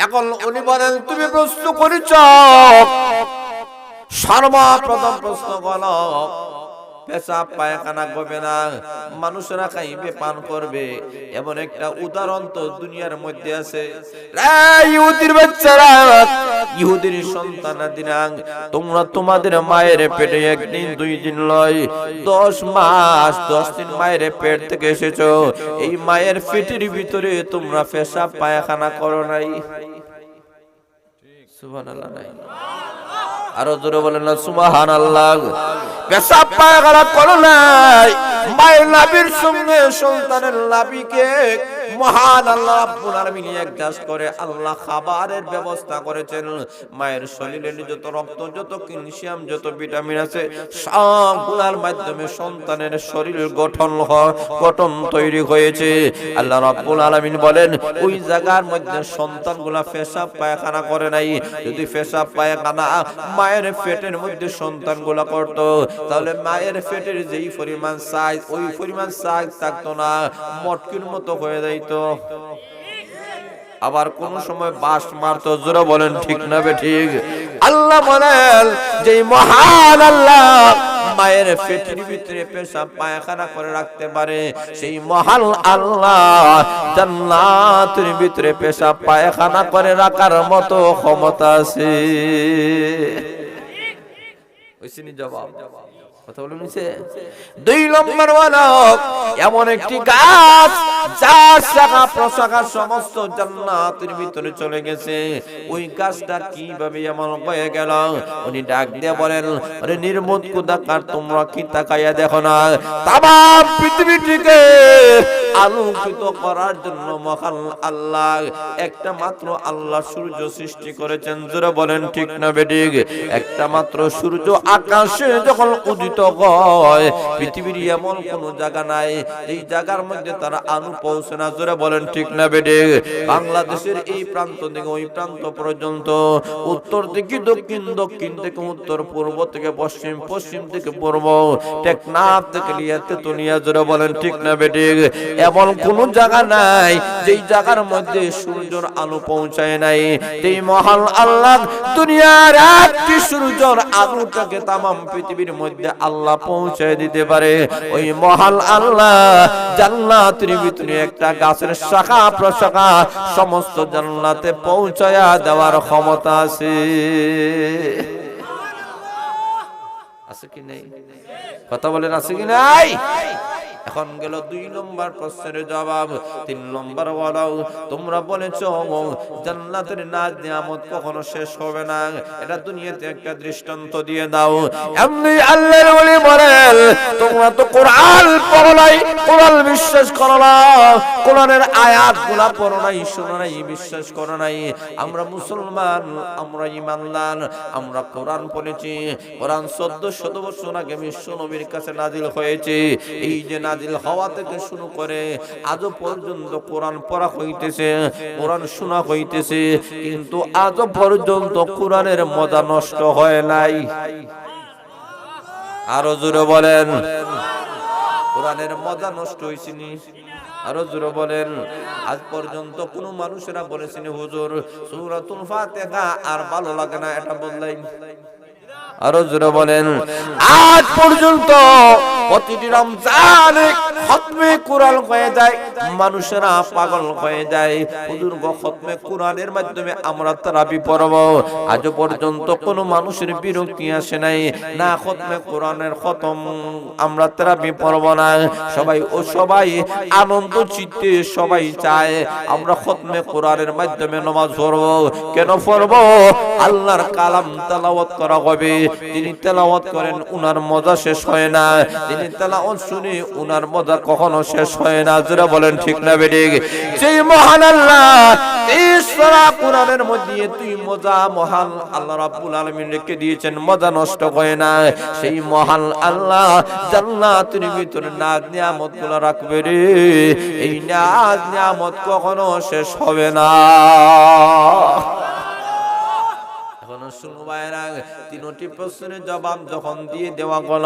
এখন উনি বলেন, তুমি প্রশ্ন করেছ, সর্বপ্রথম প্রশ্ন করো পেশাব পায়খানা করবে না, মানুষেরা খাইবে পান করবে, এমন একটা উদাহরণ তো দুনিয়ার মধ্যে আছে। ইহুদির বাচ্চারা, ইহুদির সন্তানাদিরা, তোমরা তোমাদের মায়ের পেটে একদিন দুই দিন লয় 10 মাস 10 দিন মায়ের পেট থেকে এসেছো, এই মায়ের পেটের ভিতরে তোমরা পেশাব পায়খানা করো নাই? সুবহানাল্লাহ নাই? আরো জোরে বলেন না সুবহানাল্লাহ। পেশাব পায়খানা করো নাই, মায়ের নাভির সঙ্গে সন্তানের নাভিকে মহান আল্লাহ রাব্বুল আলামিন অ্যাডজাস্ট করে আল্লাহ খাবারের ব্যবস্থা করেছেন। মায়ের শরীরে যত রক্ত, যত ক্যালসিয়াম, যত ভিটামিন আছে সবগুলোর মাধ্যমে সন্তানের শরীর গঠন তৈরি হয়েছে। আল্লাহ রাব্বুল আলামিন বলেন, ওই জায়গার মধ্যে সন্তানগুলা পেশাব পায়খানা করে নাই। যদি পেশাব পায়খানা মায়ের পেটের মধ্যে সন্তানগুলা করত, তাহলে মায়ের পেটের যেই পরিমাণ সাইজ, ওই পরিমাণ সাইজ থাকতো না, মটকির মতো হয়ে যাইতো। আবার কোন সময় বাস মারতো। জোরে বলেন ঠিক না বেঠিক? আল্লাহ বলেন, যে মহান আল্লাহ মায়ের পেটের ভিতরে পেশাব পায়খানা করে রাখতে পারে, সেই মহান আল্লাহ জান্নাতের ভিতরে পেশাব পায়খানা করে রাখার মতো ক্ষমতা আছে। ওইসিনি জবাব। কথা বলে নিছে। 2 নম্বর হলো এমন একটি গাছ যার শাখা প্রশাখা সমস্ত জান্নাতের ভিতরে চলে গেছে। ওই গাছটা কিভাবে এমন হয়ে গেল? উনি ডাক দিয়ে বলেন, আরে নির্বোধ কুদাকার, তোমরা কি তাকাইয়া দেখো না তামাম পৃথিবীটিকে আলোকিত করার জন্য মহান আল্লাহ একটা মাত্র আল্লাহ সূর্য সৃষ্টি করেছেন। জোরে বলেন ঠিক না বেঠিক? একটা মাত্র সূর্য আকাশে যখন উদিত হয়, পৃথিবীর এমন কোন জায়গা নাই এই জায়গার মধ্যে তারা আলো পৌঁছে না। জোরে বলেন ঠিক না বেঠিক? বাংলাদেশের এই প্রান্ত থেকে ওই প্রান্ত পর্যন্ত, উত্তর থেকে দক্ষিণ, দক্ষিণ থেকে উত্তর, পূর্ব থেকে পশ্চিম, পশ্চিম থেকে পূর্ব, টেকনাফ থেকে তেতুলিয়া, জোরে বলেন ঠিক না বেঠিক? এমন কোন জায়গা নাই যেই জায়গার মধ্যে সূর্যের আলো পৌঁছায় নাই। এই মহান আল্লাহ দুনিয়ার একটি সূর্যের আলোটাকে তামাম পৃথিবীর মধ্যে আল্লাহ পৌঁছায় দিতে পারে। ওই মহান আল্লাহ জান্নাতের ভিতরে একটা গাছের শাখা প্রশাখা সমস্ত জান্নাতে পৌঁছায়া দেওয়ার ক্ষমতা আছে। আছে কি নাই? কথা বলেন আছে কি নাই? এখন গেল 2 নম্বর প্রশ্নের জবাব। 3 নম্বর বলো, তোমরা বলেছো জান্নাতের নাজ নিয়ামত কখনো শেষ হবে না, এটা দুনিয়াতে একটা দৃষ্টান্ত দিয়ে দাও। এমনি আল্লাহর ওলি বলেন, তোমরা তো কোরআন পড়ো নাই, কোরআন বিশ্বাস করো না, কোরআনের আয়াতগুলা পড়ো নাই, শোনো নাই, বিশ্বাস করো নাই। আমরা মুসলমান, আমরা ঈমানদার, আমরা কোরআন পড়েছি। কোরআন 1400 বছর আগে বিশ্ব নবীর কাছে নাজিল হয়েছে। এই যে নাজিল হওয়া থেকে শুরু করে আজও পর্যন্ত কোরআন পড়া হইতেছে, কোরআন শোনা হইতেছে, কিন্তু আজও পর্যন্ত কোরআনের মজা নষ্ট হয় নাই। আরো জোরে বলেন, কোরআনের মজা নষ্ট হইছেনি? আরো জোরে বলেন। আজ পর্যন্ত কোন মানুষেরা বলেছেন হুজুর সূরাতুল ফাতিহা আর ভালো লাগে না, এটা বললেন? আরো জোরে বলেন। আজ পর্যন্ত প্রতিটি রমজানে খতমে কোরআন হয়ে যায়, মানুষেরা পাগল হয়ে যায়। হুজুর গো খতমে কোরআনের মাধ্যমে আমরা তারাবি পড়ব, আজ পর্যন্ত কোনো মানুষের বিরক্তি আসে নাই, না খতমে কোরআনের খতম আমরা তারাবি পড়ব না। সবাই আনন্দ চিত্তে সবাই চায় আমরা খতমে কোরআনের মাধ্যমে নামাজ পড়ব। কেন পড়ব? আল্লাহর কালাম তেলাওয়াত করা হবে, তিনি তেলাওয়াত করেন উনার মজা শেষ হয় না, তিনি তেলাওয়াত শুনে উনার মজা কখনো শেষ হয় না। যারা বলেন ঠিক না বেঠিক? সেই মহান আল্লাহ এই সূরা কোরআনের মধ্যে তুই মজা মহান আল্লাহ রাব্বুল আলামিন রেখে দিয়েছেন, মজা নষ্ট হয় না। সেই মহান আল্লাহ জান্নাতের ভিতরে নাজ নিয়ামতগুলো রাখবে রে, এই নাজ নিয়ামত কখনো শেষ হবে না। তিনটি প্রশ্নের জবাব যখন দিয়ে দেওয়া গেল,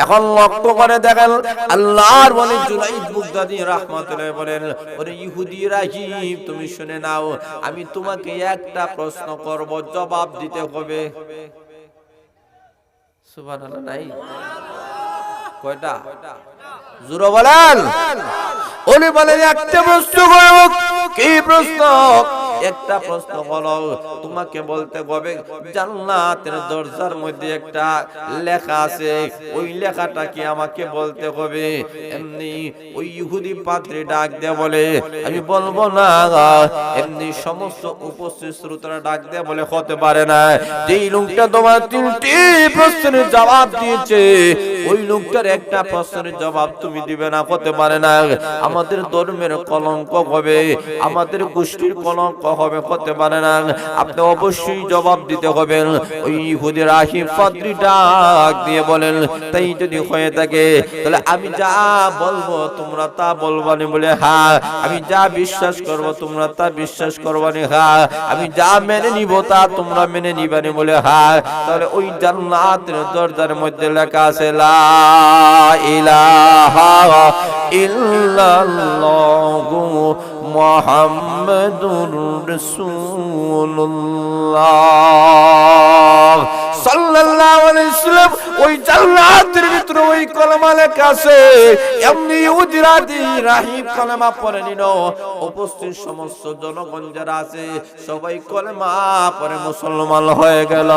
এখন লক্ষ্য করে দেখেন আল্লাহর ওলি জুনাইদ বাগদাদী রাহমাতুল্লাহ বলেন, ওরে ইহুদি রাহিব তুমি শুনে নাও, আমি তোমাকে একটা প্রশ্ন করব, জবাব দিতে হবে। সুবহানাল্লাহ নাই? কয়টা? জোরে বলেন। উনি বলেন একটা প্রশ্ন করব। কি প্রশ্ন? একটা প্রশ্ন হলো তোমাকে বলতে হবে জান্নাতের দরজার মধ্যে একটা লেখা আছে, ওই লেখাটা কি আমাকে বলতে হবে। এমনি ওই ইহুদি পাদ্রী ডাক দিয়ে বলে আমি বলবো না। এমনি সমস্ত উপস্থিত শ্রোতারা ডাক দিয়ে বলে হতে পারে না, যেই লোকটা তোমার তিনটি প্রশ্নের জবাব দিয়েছে ওই লোকটার একটা প্রশ্নের জবাব তুমি দিবে না, হতে পারে না। আমাদের ধর্মের কলঙ্ক হবে, আমাদের গোষ্ঠীর কলঙ্ক হবে, হতে পারে না। আপনি অবশ্যই জবাব দিতে হবে। ওই ইহুদি রাহিব পাদ্রী ডাক দিয়ে বলেন তাই যদি হয়ে থাকে তাহলে আমি যা বলবো তোমরা তা বলবানি বলে হ্যাঁ, আমি যা বিশ্বাস করব তোমরা তা বিশ্বাস করবানি হ্যাঁ, আমি যা মেনে নিব তা তোমরা মেনে নিবানি বলে হ্যাঁ। তাহলে ওই জান্নাতের দরজার মধ্যে লেখা আছে লা ইলাহা ইল্লাল্লাহু মুহাম্মাদুর রাসূলুল্লাহ সাল্লাল্লাহু আলাইহি ওয়াসাল্লাম। ওই জান্নাতের ভিতরে ওই কলমা লেখা আছে। এমনি ইহুদিরা রাহিব কলমা পড়ে নিল, উপস্থিত সমস্ত জনগণ যারা আছে সবাই কলমা পড়ে মুসলমান হয়ে গেল।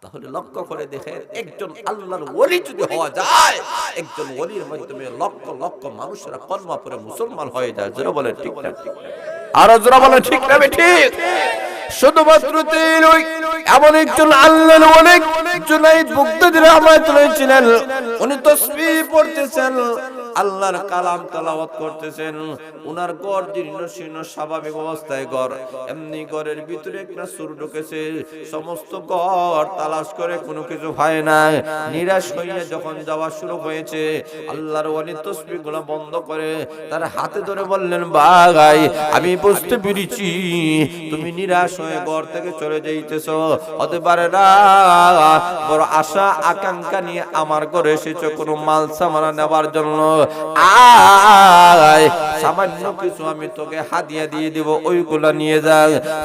তাহলে লক্ষ্য করে দেখেন একজন আল্লাহর ওলি যদি হওয়া যায়, একজন ওলির মাধ্যমে লক্ষ লক্ষ মানুষরা কলমা পড়ে মুসলমান হয়ে যায়। যারা বলেন ঠিক না? আর যারা বলেন ঠিক না ঠিক? শুধুমাত্র এমন একজন আল্লাহর ওলি জুনাইদ বাগদাদী রাহমাতুল্লাহ ছিলেন। উনি তাসবিহ পড়তেছেন, আল্লাহর কালাম তেলাওয়াত করতেছেন। উনার ঘর জীর্ণ শীর্ণ স্বাভাবিক অবস্থায় ঘর, এমনি ঘরের ভিতরে একটা চোর ঢুকেছে। সমস্ত ঘর তালাশ করে কোনো কিছু হয় না। নিরাশ হয়ে যখন যাওয়া শুরু হয়েছে, আল্লাহর ওলি তাসবিহগুলো বন্ধ করে তার হাতে ধরে বললেন ভাই আমি বুঝতে পেরেছি তুমি নিরাশ হয়ে ঘর থেকে চলে যাইতেছো, হতে পারে না বড় আশা আকাঙ্ক্ষা নিয়ে আমার ঘরে এসেছো কোনো মাল সামানা নেবার জন্য। আয় সামান্য কিছু আমি তোকে হাদিয়া দিয়ে দিব, ওইগুলা নিয়ে যা।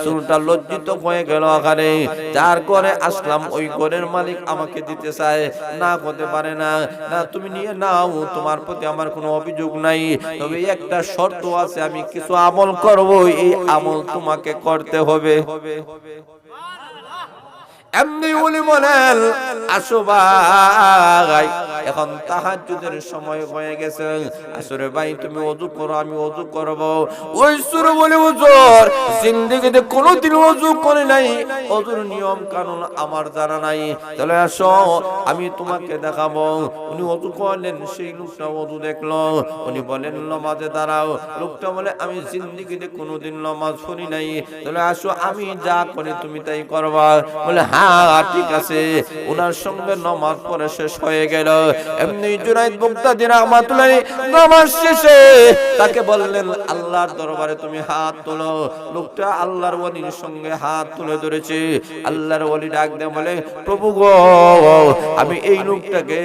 চোরটা লজ্জিত হয়ে গেল ওখানে, যার ঘরে আসলাম ওই ঘরের মালিক আমাকে দিতে চায় না, হতে পারে না। না তুমি নিয়ে নাও, তোমার প্রতি আমার কোনো অভিযোগ নাই, তবে একটা শর্ত আছে, আমি কিছু আমল করব, এই আমল তোমাকে করতে হবে। এমনি উনি বলেন আসো ভাই এখন তাহাজ্জুদের সময় হয়ে গেছে, আসরে ভাই তুমি ওযু করো আমি ওযু করব। ওই সুর বলে হুজুর জিন্দেগিতে কোনোদিন ওযু করে নাই, ওযুর নিয়ম কানুন আমার জানা নাই, তাহলে আসো আমি তোমাকে দেখাবো। উনি ওযু করলেন, সেই লোকটা ওযু দেখলো, উনি বলেন নামাজে দাঁড়াও। লোকটা বলে আমি জিন্দেগিতে কোনোদিন নামাজ পড়ি নাই, তাহলে আসো আমি যা করি তুমি তাই করবা। বলে হ্যাঁ ঠিক আছে। ওনার সঙ্গে নামাজ পড়ে শেষ হয়ে গেল। এমনি জুনাইদ বাগদাদী রাহমাতুল্লাহ নামাজ শেষে তাকে বললেন আল্লাহর দরবারে তুমি হাত তোলো। লোকটা আল্লাহর ওলির সঙ্গে হাত তুলে ধরেছে। আল্লাহর ওলি ডাক দিয়ে বলে, প্রভু গো, আমি এই লোকটাকে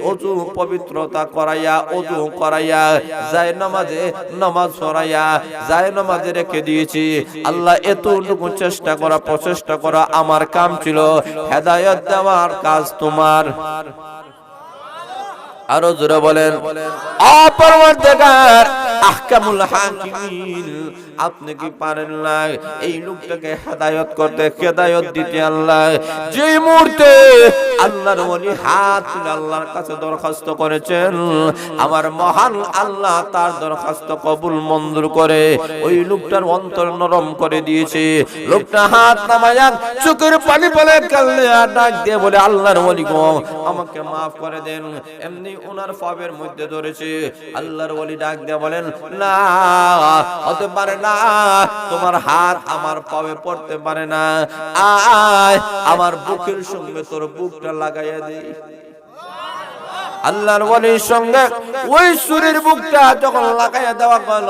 ওযু পবিত্রতা করাইয়া ওযু করাইয়া যায় নামাজে নামাজ পড়াইয়া যায় নামাজে রেখে দিয়েছি। আল্লাহ এতটুকু চেষ্টা করা প্রচেষ্টা করা আমার কাম ছিল, হেদায়েত দেওয়ার কাজ তোমার। আরো জোরে বলেন, পরওয়ারদিগার আহকামুল হাকিমিন, আপনি কি পারেন না এই লোকটাকে হেদায়েত করতে, হেদায়েত দিতে? আল্লাহ যে মুহূর্তে আল্লাহর ওলি হাত তুলে আল্লাহর কাছে দরখাস্ত করেছেন, আমার মহান আল্লাহ তার দরখাস্ত কবুল মঞ্জুর করে ওই লোকটার অন্তর নরম করে দিয়েছে। লোকটা হাত নামায়া চোখের পানি ফেলে কাঁদলে আর ডাক দিয়ে বলে, আল্লাহর ওলি গো, আমাকে মাফ করে দেন। এমনি ওনার পাবের মধ্যে ধরেছে। আল্লাহর ওলি ডাক দিয়ে বলেন, না, হতে পারে না, তোমার হাত আমার পাবে পড়তে পারে না, আয় আমার বুকের সঙ্গে তোর বুকটা লাগাইয়া দে। আল্লাহর ওলির সঙ্গে ওই সুরের বুকটা যখন লাগাইয়া দেওয়া গেল,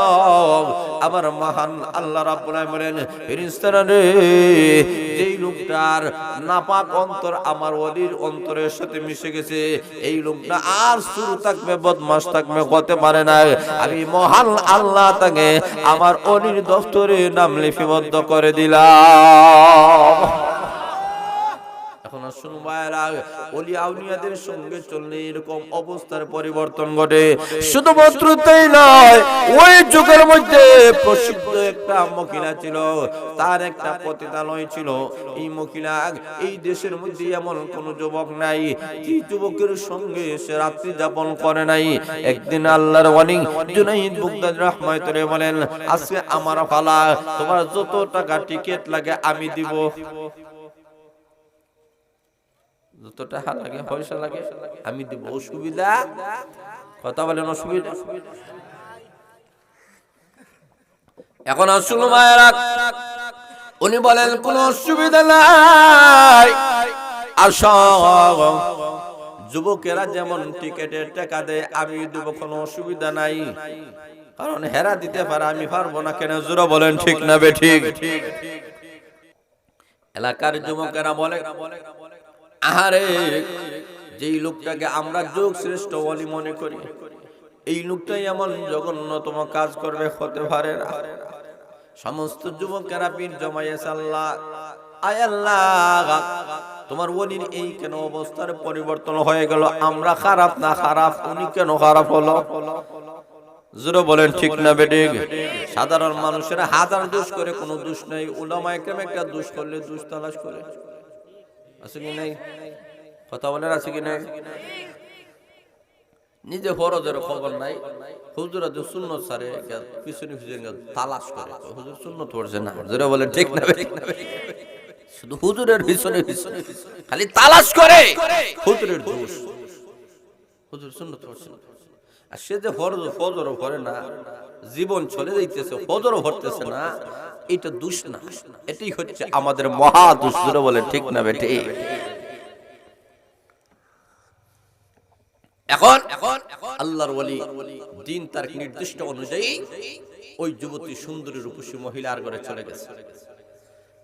আবার মহান আল্লাহ রাব্বুল আলামিন বলেন, ফেরেশতারা রে, যেই লোকটার নাপাক অন্তর আমার ওলির অন্তরের সাথে মিশে গেছে, এই লোকটা আর সুর থাকবে, বদমাশ থাকবে, হতে পারে না। আমি মহান আল্লাহ তাকে আমার ওলির দফতরে নাম লিপিবদ্ধ করে দিলাম। এখন আসুন ভাইরা, ওলি আউলিয়াদের সঙ্গে চললে এরকম অবস্থার পরিবর্তন ঘটে। শুধুমাত্র তাই নয়, ওই যুগের মধ্যে প্রসিদ্ধ একটা মহিলা ছিল, তার একটা পতিতালয় ছিল। এই মহিলা, এই দেশের মধ্যে এমন কোন যুবক নাই যে যুবকের সঙ্গে সে রাত্রি যাপন করে নাই। একদিন আল্লাহর ওলি জুনাইদ বাগদাদী রাহমাতুল্লাহ বলেন, আজকে আমার ফালা, তোমার যত টাকা টিকিট লাগে আমি দিব, যত টাকা লাগে পয়সা লাগে আমি দিব, অসুবিধা? কথা বলেন, অসুবিধা? এখন আসুন মায়েরা, উনি বলেন কোন অসুবিধা নাই, আসো। যুবকেরা যেমন টিকেটের টাকা দেয় আমি দিব, কোনো অসুবিধা নাই, কারণ হেরা দিতে পারে, আমি পারবো না। কেন? জোরে বলেন, ঠিক না বেঠিক? এলাকার যুবকেরা বলে, আহারে, যেই লোকটাকে আমরা যুগ শ্রেষ্ঠ ওলি মনে করি, এই লোকটাই এমন জঘন্যতম কাজ করবে, হতে পারে না। সমস্ত যুবকেরা পীর জমাইয়েছে, আল্লাহ, আয় আল্লাহ, তোমার ওলির এই কেন অবস্থার পরিবর্তন হয়ে গেল? আমরা খারাপ না খারাপ, উনি কেন খারাপ হলো? জোরে বলেন, ঠিক না বেঠিক? সাধারণ মানুষেরা হাজার দোষ করে, কোনো দোষ নেই। উলামায়ে কেরাম একটা দোষ করলে দোষ তালাশ করে, আছে কি নাই? কথা বলেন, আছে কি নাই? নিজে ফরজের খবর নাই, হুজুরা যে সুন্নত সারে পিছনে পিছনে তালাশ করে, হুজুর সুন্নত পড়ছে না। জোরে বলেন, ঠিক না বেঠিক? শুধু হুজুরের পিছনে পিছনে খালি তালাশ করে, হুজুরের দোষ, হুজুর সুন্নত পড়ছে না। আর সে যে ফজরও পড়ে না, জীবন চলে যাইতেছে, ফজরও পড়তেছে না, এটা দোষ না, এটাই হচ্ছে আমাদের মহা দোষ। জোরে বলেন, ঠিক না বেঠিক? এখন আল্লাহর ওলি দিন তার নির্দিষ্ট অনুযায়ী ওই যুবতী সুন্দরী রূপসী মহিলার ঘরে চলে গেছে।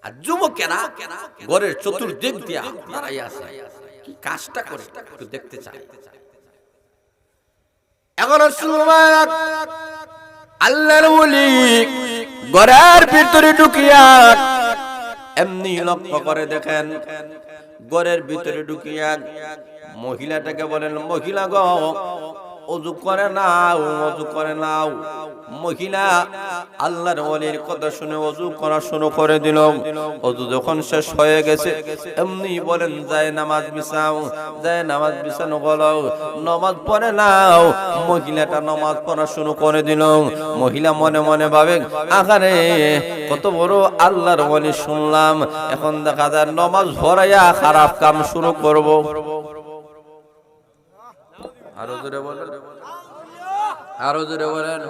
আর যুবকেরা ঘরের চতুর্দিক দিয়া দাঁড়াই আছে, কি কাজটা করে একটু দেখতে চায়। এখন আল্লাহর ওলি ঘরের ভিতরে ঢুকিয়া এমনি লক্ষ্য করে দেখেন, ঘরের ভিতরে ঢুকিয়া মহিলাটাকে বলেন, মহিলা গো, ওযু করে নাও, ওযু করে নাও। মহিলা আল্লাহর ওলির কথা শুনে ওযু করা শুরু করে দিল। ওযু যখন শেষ হয়ে গেছে, এমনি বলেন, যায় নামাজ বিছাও, যায় নামাজ বিছানো হলো, নামাজ পড়ে নাও। মহিলাটা নামাজ পড়া শুরু করে দিল। মহিলা মনে মনে ভাবে, আহারে, কত বড় আল্লাহর ওলি শুনলাম, এখন দেখা যায় নামাজ পড়াইয়া খারাপ কাম শুরু করব। আরো জোরে বলেন, আরো জোরে বলেন।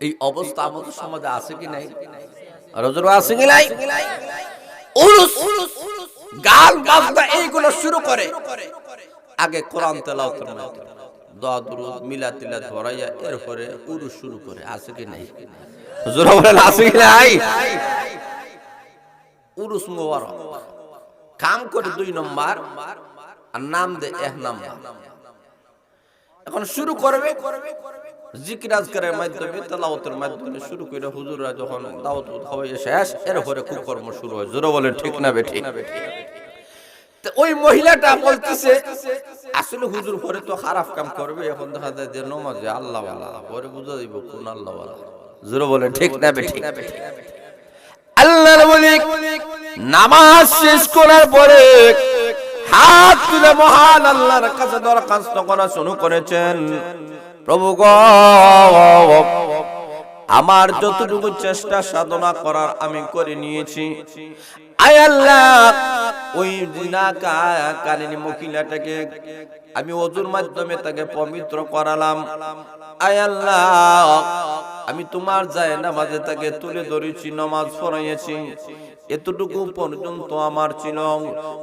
এই অবস্থা আমাদের সমাজে আছে কি নাই? আরো জোরে আছে কি নাই? উরুস, গান বাজনা এইগুলো শুরু করে, আগে কোরআন তেলাওয়াতের মাধ্যমে দোয়া দুরুদ মিলাদ তিলাদ ধরাইয়া এরপরে উরুস শুরু করে, আছে কি নাই? হুজুর বলেন আছে কি নাই? উরুস মোবারক কাম করে 2 নম্বর আর নাম দে 1 নম্বর। এখন শুরু করবে জিকির আজকারের মাধ্যমে তেলাওয়াতের মাধ্যমে শুরু করে হুজুররা যখন দাওয়াত খাওয়াই শেষ এরপরে কুকর্ম শুরু হয়। জোরে বলেন ঠিক না বেঠিক? তো ওই মহিলাটা বলতেছে আসলে হুজুর পরে তো খারাপ কাম করবে, এখন দেখা যায় যে নামাজে আল্লাহ ওয়ালা, পরে বুঝা দিব কোন আল্লাহ ওয়ালা। জোরে বলেন ঠিক না বেঠিক? আল্লাহর ওলি নামাজ শেষ করার পরে হাত তুলে মহান আল্লাহর কাছে দরখাস্ত করা শুরু করেছেন, প্রভু গো আমার যতটুকু চেষ্টা সাধনা করার আমি করে নিয়েছি, আয় আল্লাহ ওই জিনাকারিনী মহিলাটাকে আমি ওযুর মাধ্যমে তাকে পবিত্র করালাম, আয় আল্লাহ আমি তোমার জায়নামাজে তাকে তুলে ধরেছি, নামাজ পড়াইয়েছি, এতটুকু পর্যন্ত আমার ছিল।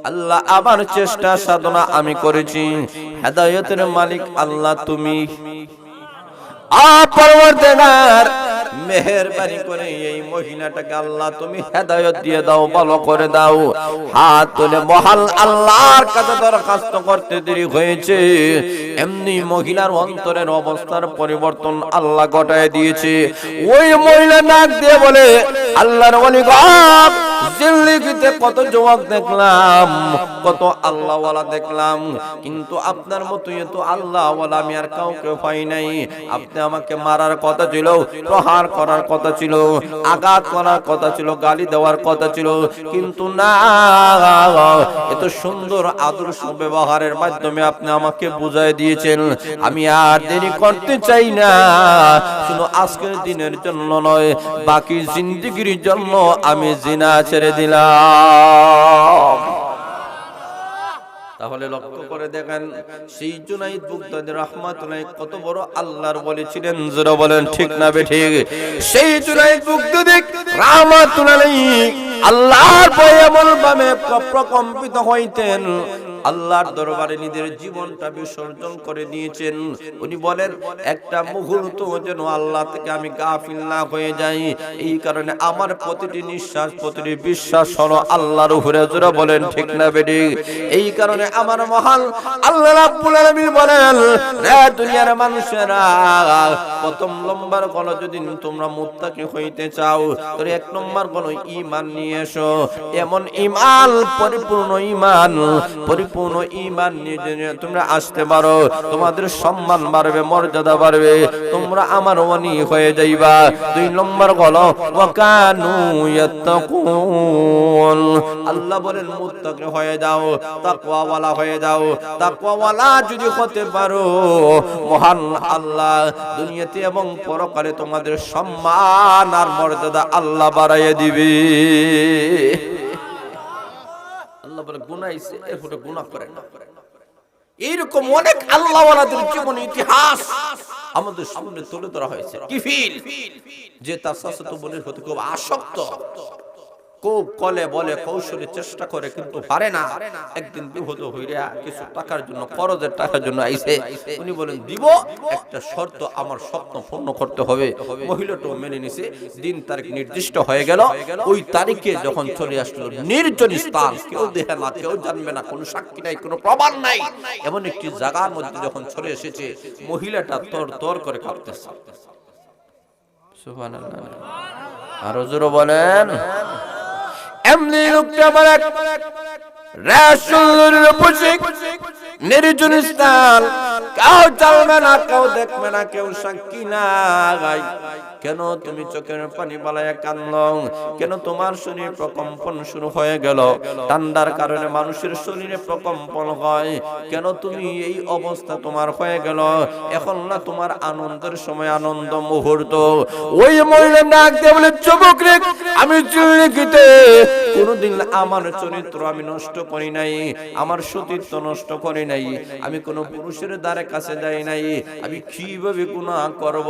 আল্লাহ আমার চেষ্টা সাধনা আমি করেছি, হেদায়েতের মালিক আল্লাহ তুমি। পরবর্তীকার মেহেরবানি করে এই মহিলাটাকে আল্লাহ তুমি হেদায়েত দিয়ে দাও, ভালো করে দাও। হাত তুলে মহান আল্লাহর কাছে দরখাস্ত করতে দেরি হয়েছে, এমনি মহিলার অন্তরের অবস্থার পরিবর্তন আল্লাহ ঘটায় দিয়েছে। ওই মহিলা নাক দিয়ে বলে, আল্লাহর ওলি গো জিন্দেগিতে কত যুবক দেখলাম, কত আল্লাহওয়ালা দেখলাম, কিন্তু আপনার মতো এত আল্লাহওয়ালা আমি আর কাউকে পাই নাই। আপনি আমাকে মারার কথা ছিল, প্রহার করার কথা ছিল, আঘাত করার কথা ছিল, গালি দেওয়ার কথা ছিল, কিন্তু না, এত সুন্দর আদর্শ ব্যবহারের মাধ্যমে আপনি আমাকে বুঝাই দিয়েছেন। আমি আর দেরি করতে চাই না, শুধু আজকের দিনের জন্য নয়, বাকি জিন্দেগির জন্য আমি জিনা ছেড়ে দিলাম। তাহলে লক্ষ্য করে দেখেন সেই জুনাইদ বুগদাদি রাহমাতুল্লাহ কত বড় আল্লাহর ওলি ছিলেন। যারা বলেন ঠিক না বেঠিক? সেই জুনাইদ বুগদাদি রাহমাতুল্লাহ আল্লাহর ভয়ে এমন ভাবে প্রকম্পিত হইতেন, আল্লাহর দরবারে নিজের জীবনটা বিসর্জন করে দিয়েছেন। উনি বলেন একটা মুহূর্ত যেন আল্লাহ থেকে আমি গাফিল না হয়ে যাই, এই কারণে আমার প্রতিটি নিঃশ্বাস প্রতিটি বিশ্বাস হলো আল্লাহর উপরে। জোরে বলেন ঠিক না বেঠিক? এই কারণে আমার মহান আল্লাহ রাব্বুল আলামিন বলেন, রে দুনিয়ার মানুষেরা, প্রথম নম্বর হলো যদি তোমরা মুত্তাকি হইতে চাও তাহলে 1 নম্বর হলো ঈমান নিয়ে এসো। এমন ঈমান, পরিপূর্ণ ঈমান, পরিপূর্ণ ঈমান নিয়ে তোমরা আসতে পারো, তোমাদের সম্মান বাড়বে, মর্যাদা বাড়বে, তোমরা আমার ওলি হয়ে যাইবা। 2 নম্বর হলো ওয়াকানু ইয়াত্তাকুন, আল্লাহ বলেন মুত্তাকি হয়ে যাও, তাকওয়াওয়ালা হয়ে যাও। তাকওয়াওয়ালা যদি হতে পারো, মহান আল্লাহ দুনিয়াতে এবং পরকালে তোমাদের সম্মান আর মর্যাদা আল্লাহ বাড়াইয়ে দিবে। আল্লাহ বলে গুনাইছে এরপরে গুনাহ করে না। এইরকম অনেক আল্লাহওয়ালাদের জীবন ইতিহাস আমাদের সামনে তুলে ধরা হয়েছে। কিফিল যে তার শাশ্বত বলের প্রতি খুব আসক্ত, খুব কলে বলে কৌশলে চেষ্টা করে কিন্তু পারে না। একদিন বিপদ হইয়া কিছু টাকার জন্য, খরচের টাকার জন্য আইছে। উনি বলেন দিব, একটা শর্ত, আমার স্বপ্ন পূর্ণ করতে হবে। মহিলাটাও মেনে নিছে। দিন তারিখ নির্দিষ্ট হয়ে গেল। ওই তারিখে যখন চলে আসলো নির্জন স্থান, কেউ দেখে না, কেউ জানবে না, কোনো সাক্ষী নাই, কোনো প্রমাণ নাই, এমন একটি জায়গার মধ্যে যখন চলে এসেছে, মহিলাটা তর তর করে কাঁপতেছে। সুবহানাল্লাহ। আরো জোরে বলেন। এমনি লোকটা আমার রাসূলের উপস্থিত নির্জন স্থান, কেউ জানবে না, কেউ দেখবে না, কেউ সাক্ষী নাই। কেন তুমি চোখের পানি বালায়া কাঁদলো? কেন তোমার শরীরে প্রকম্পন শুরু হয়ে গেল? ঠান্ডার কারণে মানুষের শরীরে প্রকম্পন হয়, কেন তুমি এই অবস্থা তোমার হয়ে গেল? এখন না তোমার আনন্দের সময়, আনন্দ মুহূর্ত। ওই মহিলা ডাক দিয়ে বলে, যুবক রে, আমি জিন্দেগিতে কোনোদিন আমার চরিত্র আমি নষ্ট করি নাই, আমার সতীত্ব নষ্ট করি নাই, আমি কোন পুরুষের দ্বারা ধারে কাছে যাই নাই, আমি কিভাবে গুনাহ করব?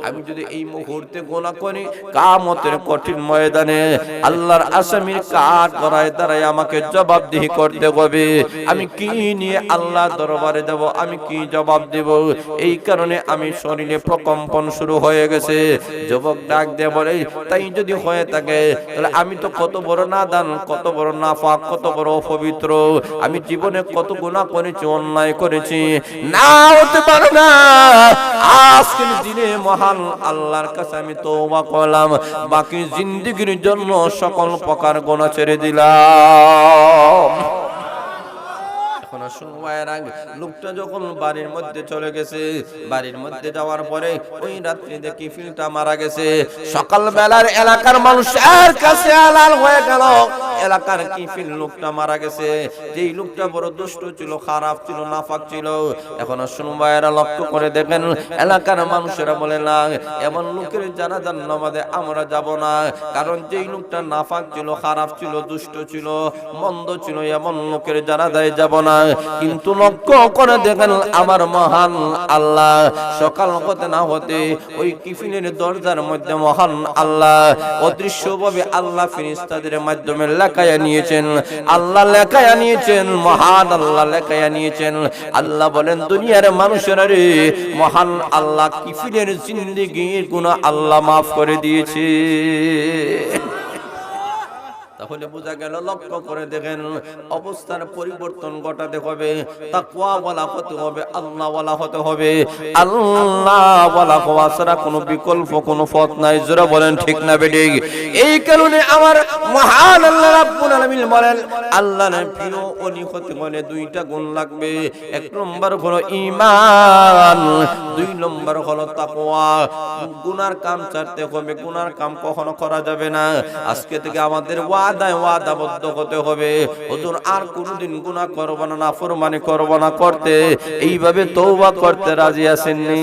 আমি যদি এই মুহূর্তে গুনাহ করি, কিয়ামতের কঠিন ময়দানে আল্লাহর আসামির কাঠ গড়ায় দাঁড়ায় আমাকে জবাবদিহি করতে হবে। আমি কি নিয়ে আল্লাহ দরবারে যাব? আমি কি জবাব দেব? এই কারণে আমি শরীরে প্রকম্পন শুরু হয়ে গেছে। যুবক ডাক দিয়ে বলে, তাই যদি হয়ে থাকে তাহলে আমি তো কত বড় নাদান, কত বড় নাফাক, কত বড় অপবিত্র, আমি জীবনে কত গুনাহ করেছি, অন্যায় করেছি। না হতে পারে না, আজকের দিনে মহান আল্লাহর কাছে আমি তওবা করলাম, বাকি জিন্দেগীর জন্য সকল প্রকার গুনাহ ছেড়ে দিলাম। লোকটা যখন বাড়ির মধ্যে চলে গেছে, বাড়ির মধ্যে যাওয়ার পরে ওই রাত্রি দেখি ফিলটা মারা গেছে। সকাল বেলার এলাকার মানুষের কাছে আলাল হয়ে গেল, এলাকার কি ফিল লোকটা মারা গেছে। যেই লোকটা বড় দুষ্ট ছিল, খারাপ ছিল, নাফাক ছিল। এখন শুনুন ভাইয়েরা, লক্ষ্য করে দেখেন, এলাকার মানুষেরা বলে না, এমন লোকের জানাজার নামাজে আমরা যাব না, কারণ যেই লোকটা নাফাক ছিল, খারাপ ছিল, দুষ্ট ছিল, মন্দ ছিল, এমন লোকের জানাজায় যাব না। কিন্তু লক্ষ্য করে দেখেন, আমার মহান আল্লাহ সকাল হতে না হতে ওই কিফিনের দরজার মধ্যে মহান আল্লাহ অদৃশ্যভাবে আল্লাহ ফেরেশতাদের মাধ্যমে লেখায়া নিয়েছেন। আল্লাহ লেখায়া নিয়েছেন, মহান আল্লাহ লেখায়া নিয়েছেন। আল্লাহ বলেন, দুনিয়ার মানুষেরা রে, মহান আল্লাহ কিফিনের জিন্দেগীর গুনাহ আল্লাহ মাফ করে দিয়েছে। তাহলে বোঝা গেল, লক্ষ্য করে দেখেন, অবস্থার পরিবর্তন ঘটাতে হবে, তাকওয়াওয়ালা হতে হবে, আল্লাহওয়ালা হতে হবে। আল্লাহওয়ালা হওয়া ছাড়া কোনো বিকল্প, কোনো পথ নাই। যারা বলেন ঠিক না বেঠিক? এই কারণে আমার মহান আল্লাহ রাব্বুল আলামিন বলেন, আল্লাহর প্রিয় ওলি হতে হলে দুইটা গুণ লাগবে। এক নম্বর হলো ঈমান, দুই নম্বর হলো তাকওয়া। গুনার কাম ছাড়তে হবে, গুনার কাম কখনো করা যাবে না। আজকে থেকে আমাদের ওয়াদাবদ্ধ হতে হবে, হুজুর আর কোনদিন গুনাহ করব না, নাফরমানি করব না। করতে এইভাবে তওবা করতে রাজি আছেননি?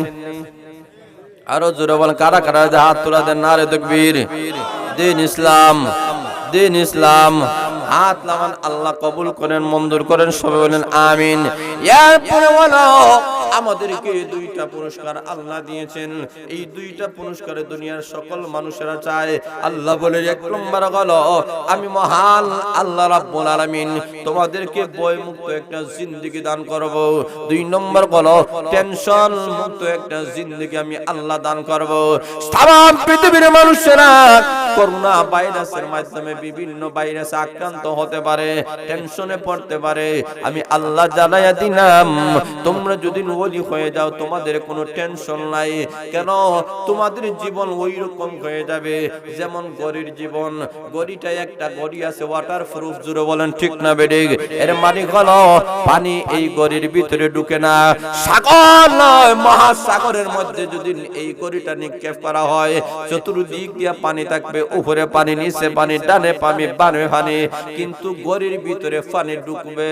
আরো জোরে বলেন, কারা কারা হাত তোলা দেন, নারে তাকবীর। দিন ইসলাম, দিন ইসলাম। হাত লাগান, আল্লাহ কবুল করেন, মঞ্জুর করেন, সবাই বলেন আমিন। এরপরে বলো, আমাদেরকে দুইটা পুরস্কার আল্লাহ দিয়েছেন। এই দুইটা পুরস্কারে দুনিয়ার সকল মানুষেরা চায়। আল্লাহ বলে, এক নম্বর হলো, আমি মহান আল্লাহ রাব্বুল আলামিন তোমাদেরকে ভয়মুক্ত একটা জিন্দেগি দান করব। দুই নম্বর হলো, টেনশন মুক্ত একটা জিন্দেগি আমি আল্লাহ দান করব। সারা পৃথিবীর মানুষেরা করোনা ভাইরাসের মাধ্যমে বিভিন্ন ভাইরাসে আক্রান্ত হতে পারে, টেনশনে পড়তে পারে। আমি আল্লাহ জানাইয়া দিলাম, তোমরা যদি ওলি হয়ে যাও, তোমাদের কোনো টেনশন নাই। কেন? তোমাদের জীবন ওই রকম হয়ে যাবে যেমন গড়ির জীবন। গড়িটা একটা গড়ি আছে ওয়াটার প্রুফ। জুড়ে বলেন ঠিক না বেঠিক? এর মানে হলো, পানি এই গড়ির ভিতরে ঢুকে না। সাগর নয়, মহাসাগরের মধ্যে যদি এই গড়িটা নিক্ষেপ করা হয়, চতুর্দিক দিয়ে পানি থাকবে, উপরে পানি, নিচে পানি, ডানে পানি, বামে পানি, কিন্তু গড়ির ভিতরে পানি ঢুকবে।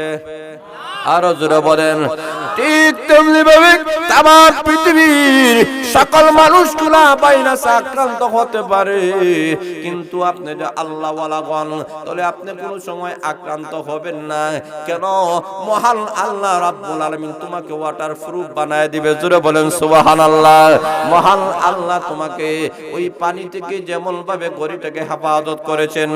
আরো জোরে বলেন। ঠিক তেমনি ভাবে তামাম পৃথিবীর সকল মানুষগুলা ভাইরাসে আক্রান্ত হতে পারে, কিন্তু আপনি যে আল্লাহ ওয়ালা হন, তাহলে আপনি কোনো সময় আক্রান্ত হবেন না। কেন? মহান আল্লাহ রাব্বুল আলামিন তোমাকে ওয়াটার প্রুফ বানায় দিবে। জোরে বলেন সুবহানাল্লাহ। মহান আল্লাহ তোমাকে ওই পানি থেকে যেমন ভাবে গড়িটাকে হেফাজত করেছেন,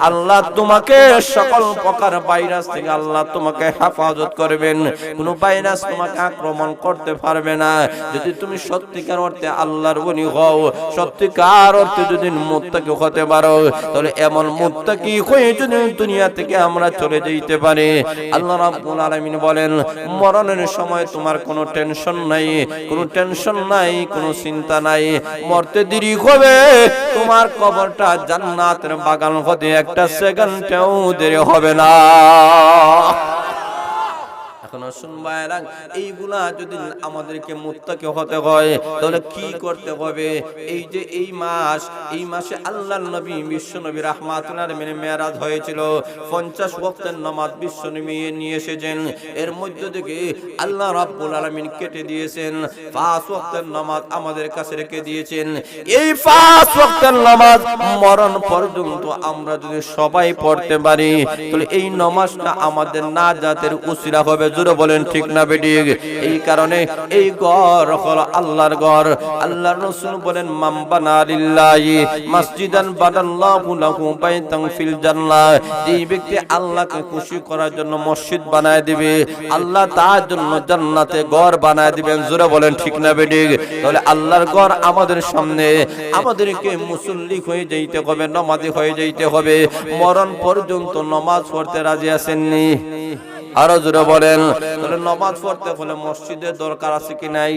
আল্লাহ তোমাকে সকল প্রকার ভাইরাস থেকে আল্লাহ তোমাকে হেফাজত করবেন। কোনো ভাইরাস তোমাকে আক্রমণ করতে পারবে না, যদি তুমি সত্যিকার অর্থে আল্লাহর ওলি হও, সত্যিকার অর্থে যদি মুত্তাকি হতে পারো। তাহলে এমন মুত্তাকি হয়ে যদি দুনিয়া থেকে আমরা চলে যেতে পারি, আল্লাহ রাব্বুল আলামিন বলেন, মরণের সময় তোমার কোনো টেনশন নাই, কোনো টেনশন নাই, কোনো চিন্তা নাই। মরতে দেরি হবে, তোমার কবরটা জান্নাতের বাগান হতে একটা সেকেন্ডও দেরি হবে না। এখন শুনবায়রা, এইগুলা যদি আমাদেরকে মুত্তাকি হতে হয়, তাহলে কি করতে হবে? এই যে এই মাসে আল্লাহর নবী বিশ্বনবী রাহমাতুল্লাহ আলাইহি মেরাজ হয়েছিল। 50 ওয়াক্তের নামাজ বিশ্বনবী নিয়ে এসেছেন। এর মধ্য থেকে আল্লাহ রাব্বুল আলামিন কেটে দিয়েছেন 5 ওয়াক্তের নামাজ আমাদের কাছে রেখে দিয়েছেন। এই 5 ওয়াক্তের নামাজ মরণ পর্যন্ত আমরা যদি সবাই পড়তে পারি, তাহলে এই নামাজটা আমাদের নাজাতের উসিলা হবে। জোরে বলেন ঠিক না বেঠিক? এই কারণে এই ঘর হলো আল্লাহর ঘর। আল্লাহর রাসূল বলেন মান বানা লিল্লাহি মসজিদান বানাল্লাহু লাহু বাইতান ফিল জান্নাহ। এই ব্যক্তি আল্লাহকে খুশি করার জন্য মসজিদ বানায় দিবে, আল্লাহ তার জন্য জান্নাতে ঘর বানায় দিবেন। জোরে বলেন ঠিক না বেঠিক? তাহলে আল্লাহর ঘর আমাদের সামনে, আমাদেরকে মুসল্লি হয়ে যাইতে হবে, নামাজি হয়ে যাইতে হবে। মরণ পর্যন্ত নামাজ পড়তে রাজি আছেননি? আরো জোরে বলেন। তাহলে নামাজ পড়তে হলে মসজিদের দরকার আছে কি নাই?